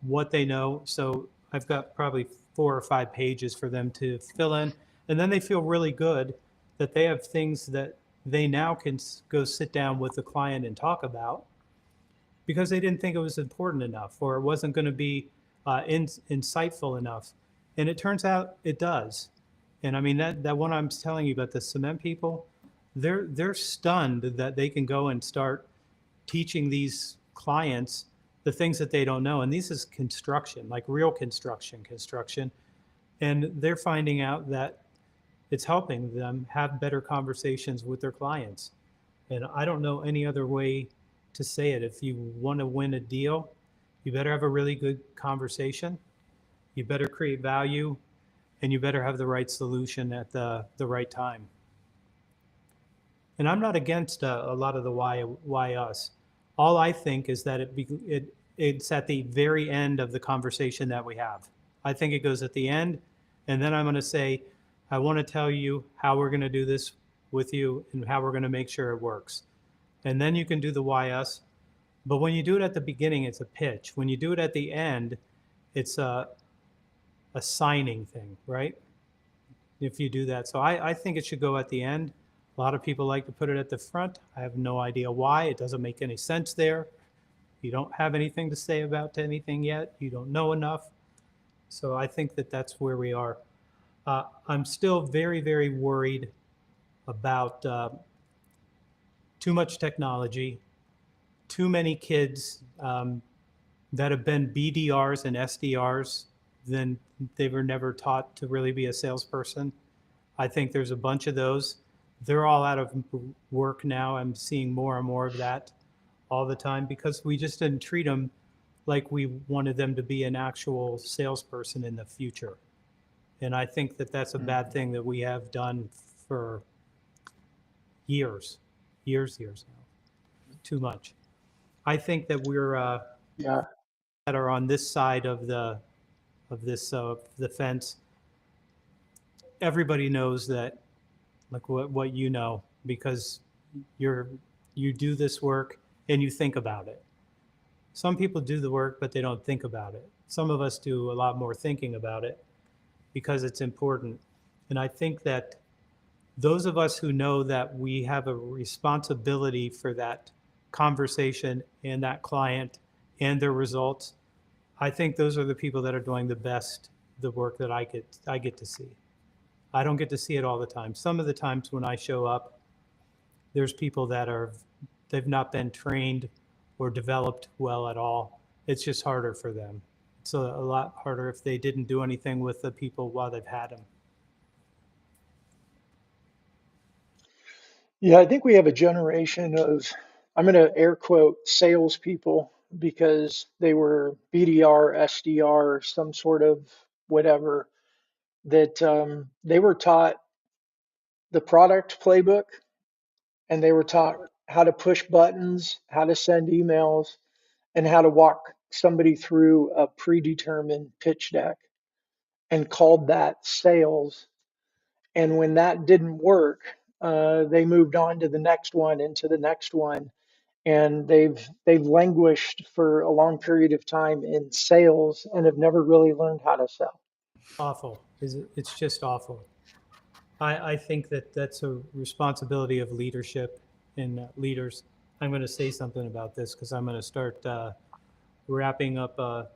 what they know. So I've got probably 4 or 5 pages for them to fill in. And then they feel really good that they have things that they now can go sit down with the client and talk about because they didn't think it was important enough or it wasn't going to be insightful enough. And it turns out it does. And I mean, that one I'm telling you about, the cement people, they're stunned that they can go and start teaching these clients the things that they don't know. And this is construction, like real construction. And they're finding out that it's helping them have better conversations with their clients. And I don't know any other way to say it. If you want to win a deal, you better have a really good conversation. You better create value, and you better have the right solution at the right time. And I'm not against a lot of the why us. All I think is that it's at the very end of the conversation that we have. I think it goes at the end, and then I'm going to say, I want to tell you how we're going to do this with you and how we're going to make sure it works. And then you can do the why us. But when you do it at the beginning, it's a pitch. When you do it at the end, it's a signing thing, right? If you do that. So I think it should go at the end. A lot of people like to put it at the front. I have no idea why. It doesn't make any sense there. You don't have anything to say about anything yet. You don't know enough. So I think that that's where we are. I'm still very, very worried about too much technology, too many kids that have been BDRs and SDRs, then they were never taught to really be a salesperson. I think there's a bunch of those. They're all out of work now. I'm seeing more and more of that all the time because we just didn't treat them like we wanted them to be an actual salesperson in the future. And I think that that's a bad thing that we have done for years now. Too much. I think that we're Yeah. that are on this side of the fence. Everybody knows that, like what you know, because you do this work and you think about it. Some people do the work, but they don't think about it. Some of us do a lot more thinking about it because it's important. And I think that those of us who know that we have a responsibility for that conversation and that client and their results, I think those are the people that are doing the best, the work that I get to see. I don't get to see it all the time. Some of the times when I show up, there's people that they've not been trained or developed well at all. It's just harder for them. It's a lot harder if they didn't do anything with the people while they've had them. Yeah, I think we have a generation of, I'm going to air quote, salespeople because they were BDR, SDR, some sort of whatever, that they were taught the product playbook and they were taught how to push buttons, how to send emails, and how to walk somebody through a predetermined pitch deck and called that sales. And when that didn't work, they moved on to the next one and to the next one. And they've languished for a long period of time in sales and have never really learned how to sell. Awful. It's just awful. I think that that's a responsibility of leadership and leaders. I'm going to say something about this because I'm going to start wrapping up a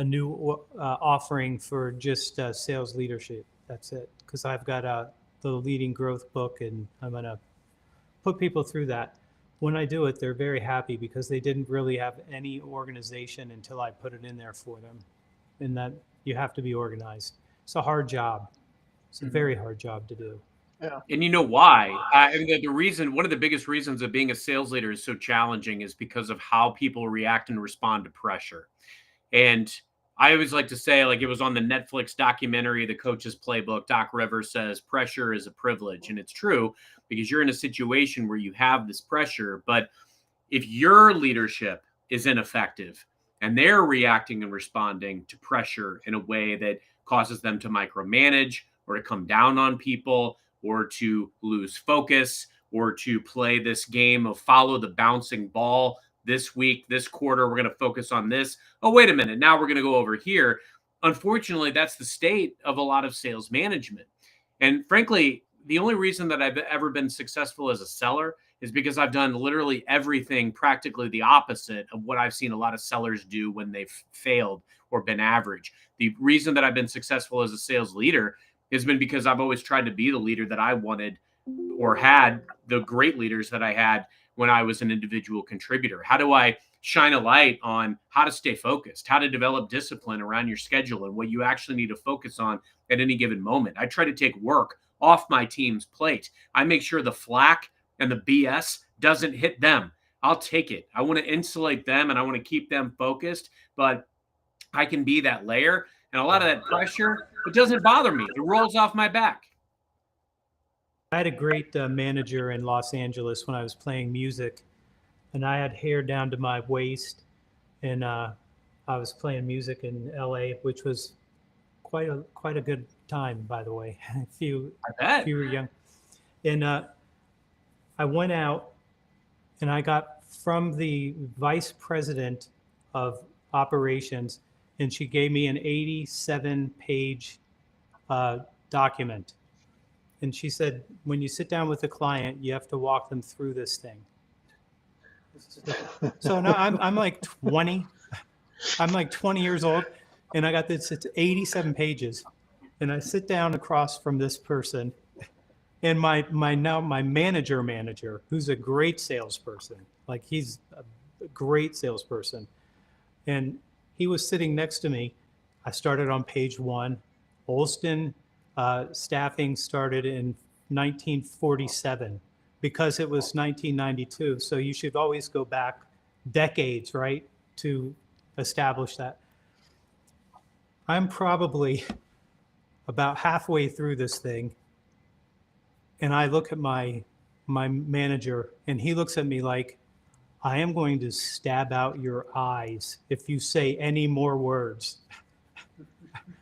new offering for just sales leadership. That's it. Because I've got the Leading Growth book, and I'm going to put people through that. When I do it, they're very happy because they didn't really have any organization until I put it in there for them. And that you have to be organized. It's a hard job. It's a very hard job to do. Yeah. And you know why? I mean, the reason, one of the biggest reasons of being a sales leader is so challenging is because of how people react and respond to pressure. And I always like to say, like it was on the Netflix documentary, The Coach's Playbook, Doc Rivers says pressure is a privilege. And it's true because you're in a situation where you have this pressure. But if your leadership is ineffective and they're reacting and responding to pressure in a way that causes them to micromanage or to come down on people or to lose focus or to play this game of follow the bouncing ball, this week, this quarter, we're going to focus on this. Oh, wait a minute. Now we're going to go over here. Unfortunately, that's the state of a lot of sales management. And frankly, the only reason that I've ever been successful as a seller is because I've done literally everything practically the opposite of what I've seen a lot of sellers do when they've failed or been average. The reason that I've been successful as a sales leader has been because I've always tried to be the leader that I wanted or had the great leaders that I had when I was an individual contributor. How do I shine a light on how to stay focused, how to develop discipline around your schedule and what you actually need to focus on at any given moment? I try to take work off my team's plate. I make sure the flack and the BS doesn't hit them. I'll take it. I want to insulate them and I want to keep them focused, but I can be that layer. And a lot of that pressure, it doesn't bother me. It rolls off my back. I had a great manager in Los Angeles when I was playing music, and I had hair down to my waist, and I was playing music in LA, which was quite a good time, by the way. if you were young, and I went out and I got from the vice president of operations, and she gave me an 87-page document. And she said, when you sit down with a client, you have to walk them through this thing. So now I'm like 20. I'm like 20 years old, and I got this. It's 87 pages, and I sit down across from this person, and my manager, who's a great salesperson. Like, he's a great salesperson, and he was sitting next to me. I started on page 1. Olston staffing started in 1947 because it was 1992. So you should always go back decades, right, to establish that. I'm probably about halfway through this thing, and I look at my manager, and he looks at me like, I am going to stab out your eyes if you say any more words.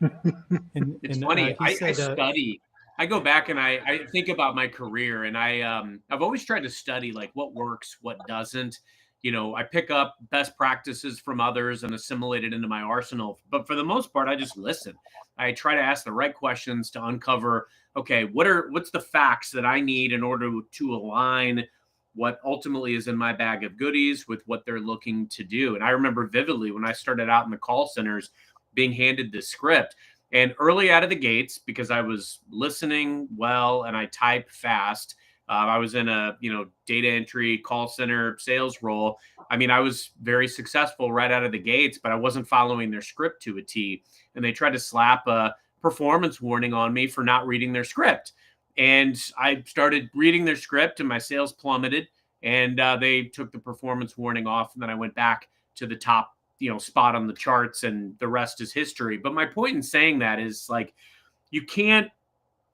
It's funny. I study. I go back and I think about my career, and I've always tried to study like what works, what doesn't. You know, I pick up best practices from others and assimilate it into my arsenal. But for the most part, I just listen. I try to ask the right questions to uncover, okay, what's the facts that I need in order to align what ultimately is in my bag of goodies with what they're looking to do. And I remember vividly when I started out in the call centers being handed this script. And early out of the gates, because I was listening well and I type fast, I was in a data entry call center sales role. I mean, I was very successful right out of the gates, but I wasn't following their script to a T. And they tried to slap a performance warning on me for not reading their script. And I started reading their script, and my sales plummeted. And they took the performance warning off, and then I went back to the top spot on the charts, and the rest is history. But my point in saying that is, like, you can't,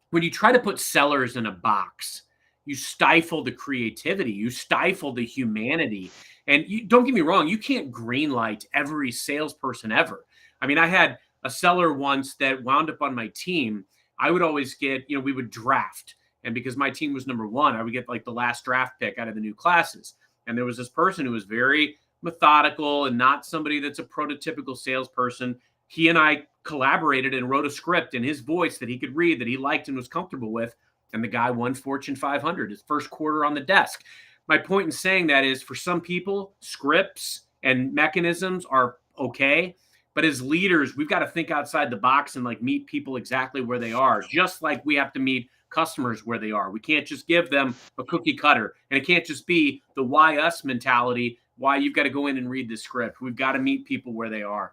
when you try to put sellers in a box, you stifle the creativity, you stifle the humanity. And don't get me wrong, you can't greenlight every salesperson ever. I mean, I had a seller once that wound up on my team. I would always get, we would draft. And because my team was number 1, I would get like the last draft pick out of the new classes. And there was this person who was very methodical and not somebody that's a prototypical salesperson. He and I collaborated and wrote a script in his voice that he could read, that he liked and was comfortable with. And the guy won Fortune 500, his first quarter on the desk. My point in saying that is, for some people, scripts and mechanisms are okay. But as leaders, we've got to think outside the box and like meet people exactly where they are, just like we have to meet customers where they are. We can't just give them a cookie cutter, and it can't just be the why us mentality. Why you've got to go in and read the script. We've got to meet people where they are.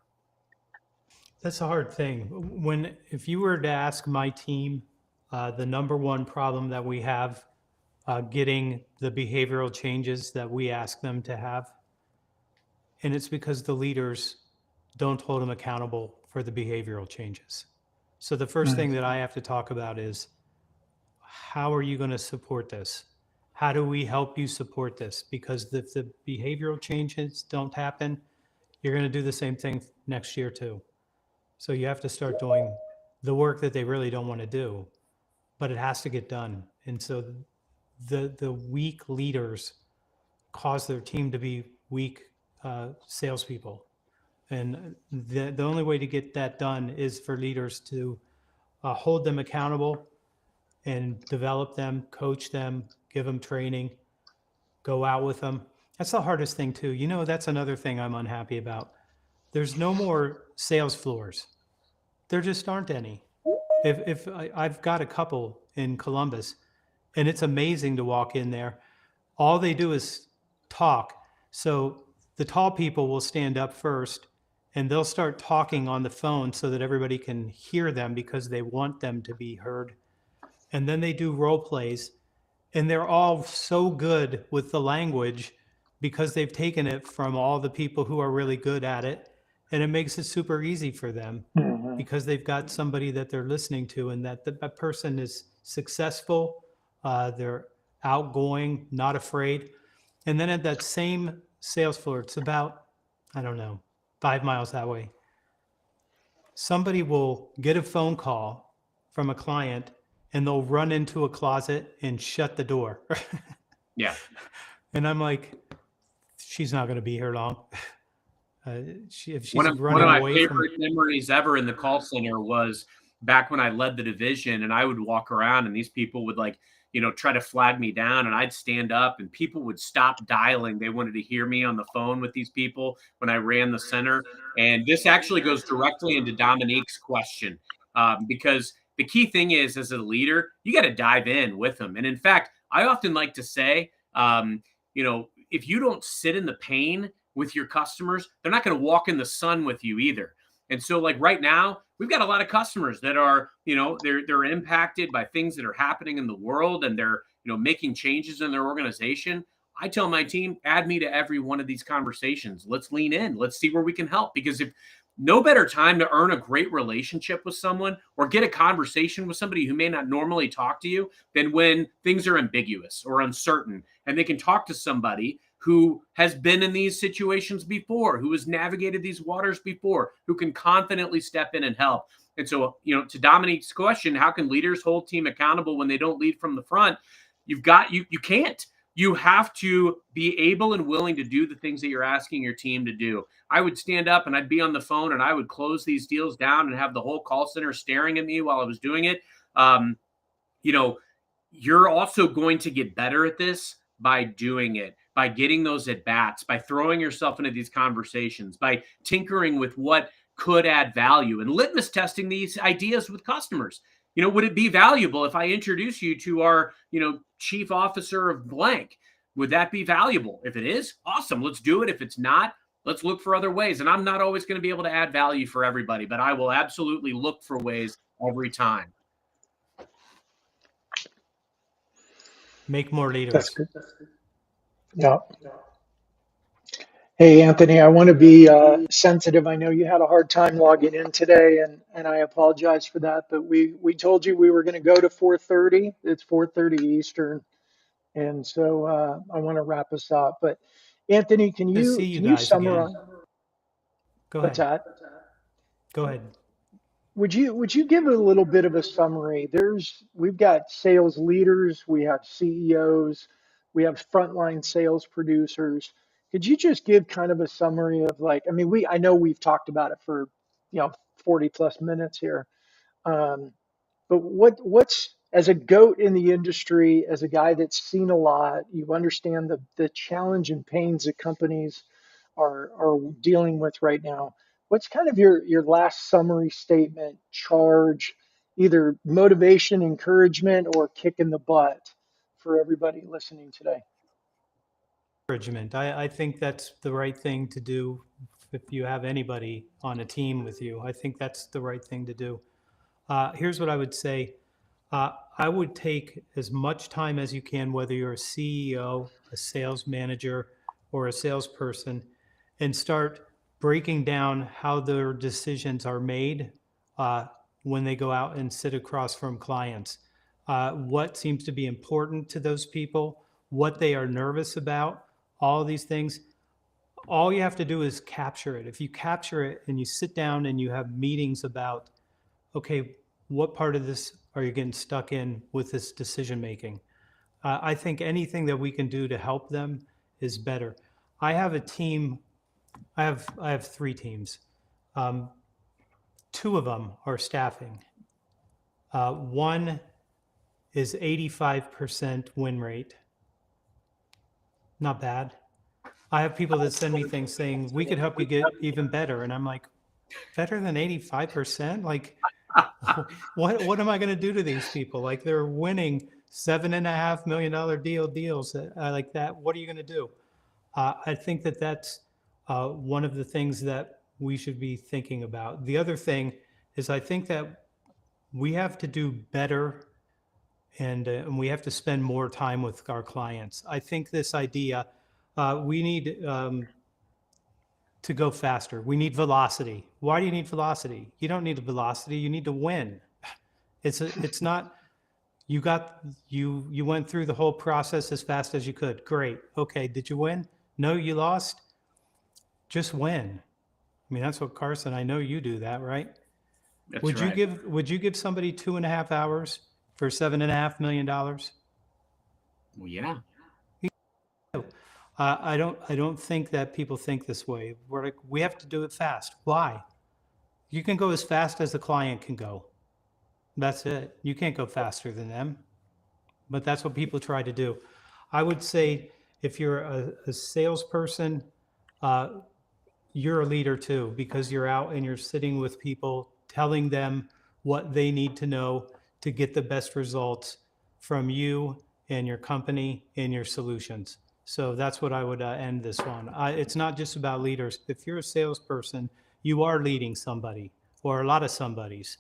That's a hard thing. If you were to ask my team, the number one problem that we have getting the behavioral changes that we ask them to have, and it's because the leaders don't hold them accountable for the behavioral changes. So the first thing that I have to talk about is, how are you going to support this? How do we help you support this? Because if the behavioral changes don't happen, you're going to do the same thing next year too. So you have to start doing the work that they really don't want to do, but it has to get done. And so the weak leaders cause their team to be weak salespeople. And the only way to get that done is for leaders to hold them accountable and develop them, coach them, give them training, go out with them. That's the hardest thing too. That's another thing I'm unhappy about. There's no more sales floors. There just aren't any. If I've got a couple in Columbus, and it's amazing to walk in there. All they do is talk. So the tall people will stand up first, and they'll start talking on the phone so that everybody can hear them because they want them to be heard. And then they do role plays, and they're all so good with the language because they've taken it from all the people who are really good at it, and it makes it super easy for them Mhm. because they've got somebody that they're listening to, and that person is successful, they're outgoing, not afraid. And then at that same sales floor, it's about, I don't know, 5 miles that way, somebody will get a phone call from a client and they'll run into a closet and shut the door. Yeah. And I'm like, she's not going to be here long. If One she's of one of running my away from, favorite memories ever in the call center was back when I led the division, and I would walk around and these people would try to flag me down, and I'd stand up and people would stop dialing. They wanted to hear me on the phone with these people when I ran the center. And this actually goes directly into Dominique's question, because the key thing is, as a leader, you got to dive in with them. And in fact, I often like to say, if you don't sit in the pain with your customers, they're not going to walk in the sun with you either. And so, like right now, we've got a lot of customers that are, they're impacted by things that are happening in the world, and they're, making changes in their organization. I tell my team, add me to every one of these conversations. Let's lean in. Let's see where we can help. Because if no better time to earn a great relationship with someone or get a conversation with somebody who may not normally talk to you than when things are ambiguous or uncertain, and they can talk to somebody who has been in these situations before, who has navigated these waters before, who can confidently step in and help. And so, to Dominique's question, how can leaders hold team accountable when they don't lead from the front? You can't. You have to be able and willing to do the things that you're asking your team to do. I would stand up and I'd be on the phone and I would close these deals down and have the whole call center staring at me while I was doing it. You know, you're also going to get better at this by doing it, by getting those at bats, by throwing yourself into these conversations, by tinkering with what could add value and litmus testing these ideas with customers. Would it be valuable if I introduce you to our, chief officer of blank? Would that be valuable? If it is, awesome. Let's do it. If it's not, let's look for other ways. And I'm not always going to be able to add value for everybody, but I will absolutely look for ways every time. make more That's leaders. good. Yeah. Hey, Anthony, I want to be sensitive. I know you had a hard time logging in today, and I apologize for that. But we told you we were going to go to 4:30. It's 4:30 Eastern, and so I want to wrap us up. But Anthony, can To see you you can you guys again. summarize Go what's ahead. that? Go ahead. Would you give a little bit of a summary? We've got sales leaders, we have CEOs, we have frontline sales producers. Could you just give kind of a summary of like, I mean, I know we've talked about it for, 40 plus minutes here. Um, but what's as a goat in the industry, as a guy that's seen a lot, you understand the challenge and pains that companies are dealing with right now. What's kind of your last summary statement, charge, either motivation, encouragement, or kick in the butt for everybody listening today? Encouragement. I think that's the right thing to do if you have anybody on a team with you. I think that's the right thing to do. Here's what I would say. I would take as much time as you can, whether you're a CEO, a sales manager, or a salesperson, and start breaking down how their decisions are made when they go out and sit across from clients. What seems to be important to those people, what they are nervous about, all these things. All you have to do is capture it. If you capture it and you sit down and you have meetings about, okay, what part of this are you getting stuck in with this decision making? I think anything that we can do to help them is better. I have a team. I have 3 teams. Um, 2 of them are staffing. One is 85% win rate. Not bad. I have people that send me things saying we could help you get even better, and I'm like, better than 85%? Like, what am I going to do to these people? Like, they're winning $7.5 million deals like that. What are you going to do? I think that that's one of the things that we should be thinking about. The other thing is I think that we have to do better, and we have to spend more time with our clients. I think this idea We need to go faster. We need velocity. Why do you need velocity? You don't need a velocity. You need to win. It's not you went through the whole process as fast as you could. Great. Okay. Did you win? No, you lost. Just win. I mean, that's what Carson. I know you do that, right? That's Would right. you give somebody 2.5 hours for $7.5 million? Well, yeah. I don't think that people think this way. We're like, we have to do it fast. Why? You can go as fast as the client can go. That's it. You can't go faster than them. But that's what people try to do. I would say if you're a salesperson, uh, you're a leader too, because you're out and you're sitting with people, telling them what they need to know to get the best results from you and your company and your solutions. So that's what I would end this on. It's not just about leaders. If you're a salesperson, you are leading somebody or a lot of somebodies.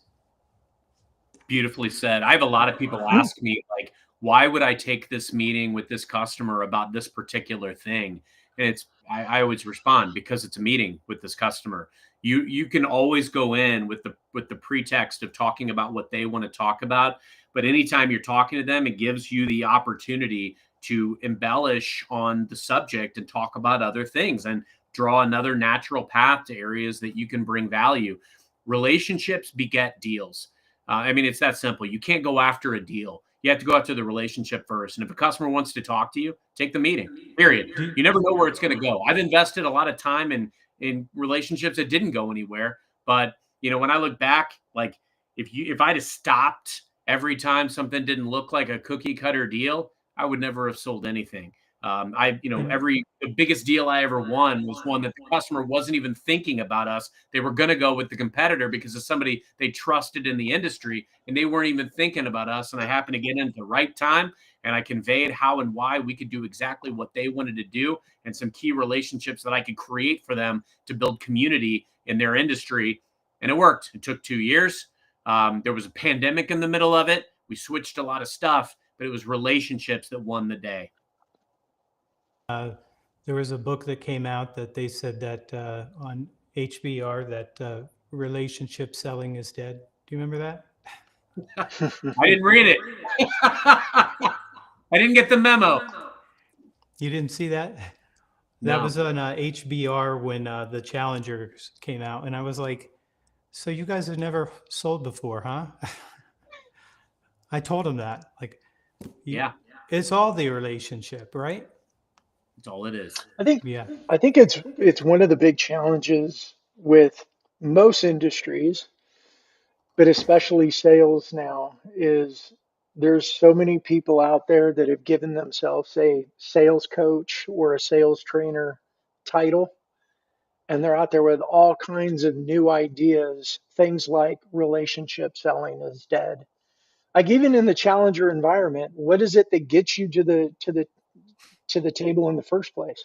Beautifully said. I have a lot of people ask me, like, why would I take this meeting with this customer about this particular thing? And I always respond, because it's a meeting with this customer. You can always go in with the pretext of talking about what they want to talk about. But anytime you're talking to them, it gives you the opportunity to embellish on the subject and talk about other things and draw another natural path to areas that you can bring value. Relationships beget deals. I mean, it's that simple. You can't go after a deal. You have to go after the relationship first. And if a customer wants to talk to you, take the meeting, period. You never know where it's going to go. I've invested a lot of time in relationships that didn't go anywhere. But, when I look back, like, if I'd have stopped every time something didn't look like a cookie cutter deal, I would never have sold anything. The biggest deal I ever won was one that the customer wasn't even thinking about us. They were going to go with the competitor because of somebody they trusted in the industry, and they weren't even thinking about us. And I happened to get in at the right time, and I conveyed how and why we could do exactly what they wanted to do, and some key relationships that I could create for them to build community in their industry. And it worked. It took 2 years. There was a pandemic in the middle of it. We switched a lot of stuff, but it was relationships that won the day. There was a book that came out that they said that on HBR that relationship selling is dead. Do you remember that? I didn't read it. I didn't get the memo. You didn't see that? That No. was on HBR when the Challengers came out. And I was like, so you guys have never sold before, huh? I told him that. Like, Yeah, it's all the relationship, right? that's all it is. Yeah. I think it's one of the big challenges with most industries, but especially sales now, is there's so many people out there that have given themselves a sales coach or a sales trainer title, and they're out there with all kinds of new ideas, things like relationship selling is dead. Like, even in the challenger environment, what is it that gets you to the table in the first place?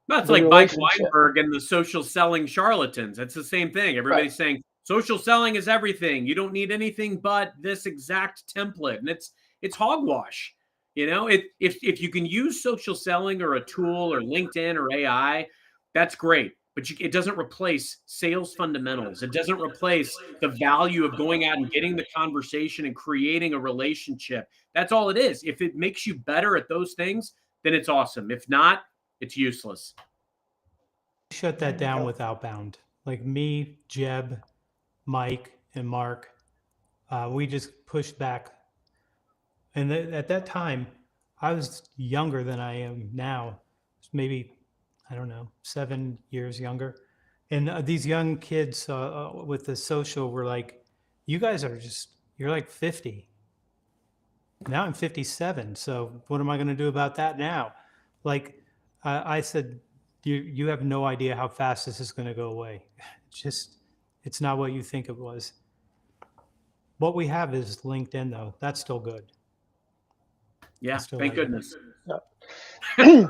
That's The like Mike relationship. Weinberg and the social selling charlatans. It's the same thing. Right. Everybody's saying social selling is everything. You don't need anything but this exact template, and it's hogwash. If you can use social selling or a tool or LinkedIn or AI, that's great. But it doesn't replace sales fundamentals. It doesn't replace the value of going out and getting the conversation and creating a relationship. That's all it is. If it makes you better at those things, then it's awesome. If not, it's useless. Shut that down with outbound. Like me, Jeb, Mike, and Mark, we just pushed back. And at that time, I was younger than I am now, maybe, I don't know, 7 years younger. And these young kids with the social were like, you guys are you're like 50. Now I'm 57. So what am I going to do about that now? Like I said, you have no idea how fast this is going to go away. It's not what you think it was. What we have is LinkedIn, though. That's still good. Yeah, thank goodness. I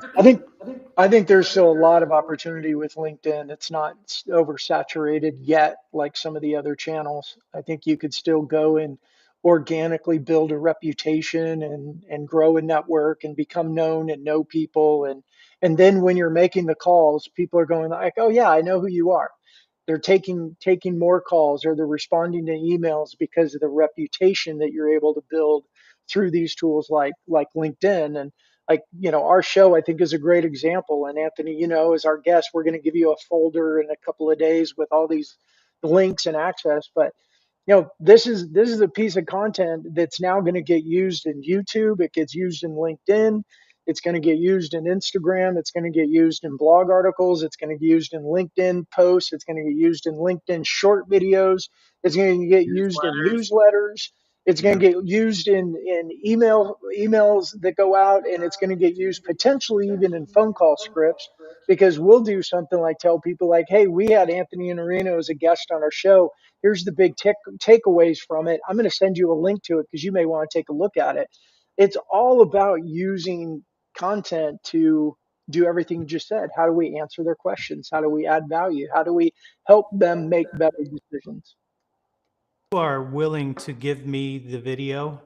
think there's still a lot of opportunity with LinkedIn. It's not oversaturated yet like some of the other channels. I think you could still go and organically build a reputation and grow a network and become known and know people And then when you're making the calls, people are going like, oh yeah, I know who you are. They're taking more calls, or they're responding to emails because of the reputation that you're able to build through these tools like LinkedIn. And like, our show I think is a great example. And Anthony, as our guest, we're going to give you a folder in a couple of days with all these links and access. But this is a piece of content that's now going to get used in YouTube. It gets used in LinkedIn. It's going to get used in Instagram. It's going to get used in blog articles. It's going to get used in LinkedIn posts. It's going to get used in LinkedIn short videos. It's going to get used in Newsletters. newsletters. It's going Yeah. to get used in emails that go out, and it's going to get used potentially even in phone call scripts, because we'll do something like tell people like, hey, we had Anthony Iannarino as a guest on our show. Here's the big takeaways from it. I'm going to send you a link to it because you may want to take a look at it. It's all about using content to do everything you just said. How do we answer their questions? How do we add value? How do we help them make better decisions? You are willing to give me the video,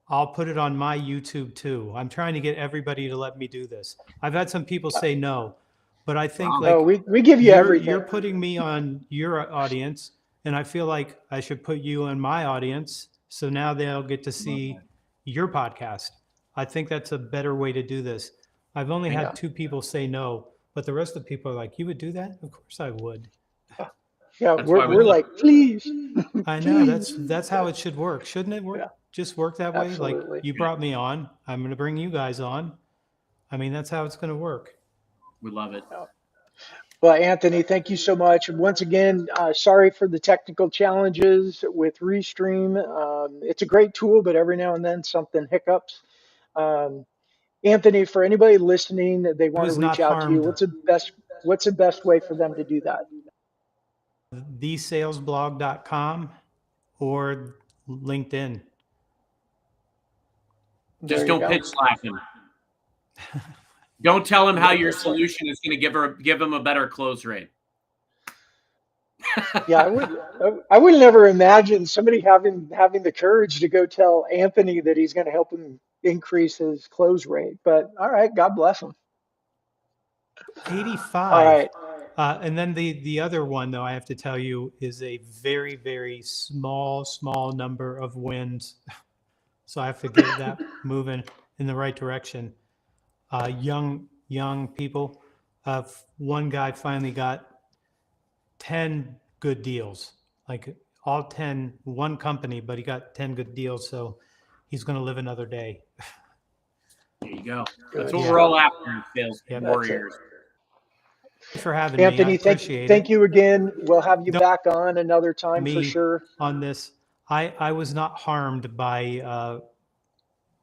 I'll put it on my YouTube too. I'm trying to get everybody to let me do this. I've had some people say no, but I think Wow. Oh, like we give you everything. you're putting me on your audience, and I feel like I should put you on my audience, so now they'll get to see your podcast. I think that's a better way to do this. I've only Yeah. had 2 people say no, but the rest of the people are like, "You would do that?" Of course I would. Yeah, That's why we we're love like, please, I know please. that's how it should work. Shouldn't it work? Yeah, Just work that way? Like absolutely. you brought me on, I'm going to bring you guys on. I mean, that's how it's going to work. We love it. Yeah. Well, Anthony, thank you so much. And once again, sorry for the technical challenges with Restream. It's a great tool, but every now and then something hiccups. Um, Anthony, for anybody listening that they I want to was not reach out to you, harmed. what's the best way for them to do that? Thesalesblog.com or LinkedIn. There Just you don't go. pitch slap him. Don't tell him how Don't your pitch slap. solution is going to give him a better close rate. Yeah, I would never imagine somebody having the courage to go tell Anthony that he's going to help him increase his close rate. But all right, God bless him. 85. All right. And then the other one, though, I have to tell you, is a very, very small number of wins. So I have to get that moving in the right direction. Young people. One guy finally got 10 good deals, like all 10, one company, but he got 10 good deals. So he's going to live another day. There you go. Good That's what Yeah. we're all after in sales Yep. warriors. Thanks for having me. I Anthony, appreciate thank it. you again. We'll have you Don't back on another time for me sure. on this. I was not harmed by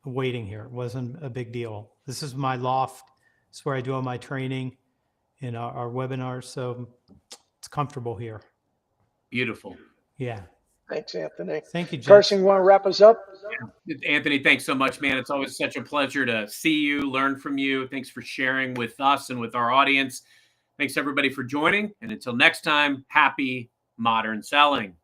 waiting here. It wasn't a big deal. This is my loft. It's where I do all my training and our webinars. So it's comfortable here. Beautiful. Yeah. Thanks, Anthony. Thank you, Jess. Carson, you want to wrap us up? Anthony, thanks so much, man. It's always such a pleasure to see you, learn from you. Thanks for sharing with us and with our audience. Thanks, everybody, for joining. And until next time, happy modern selling.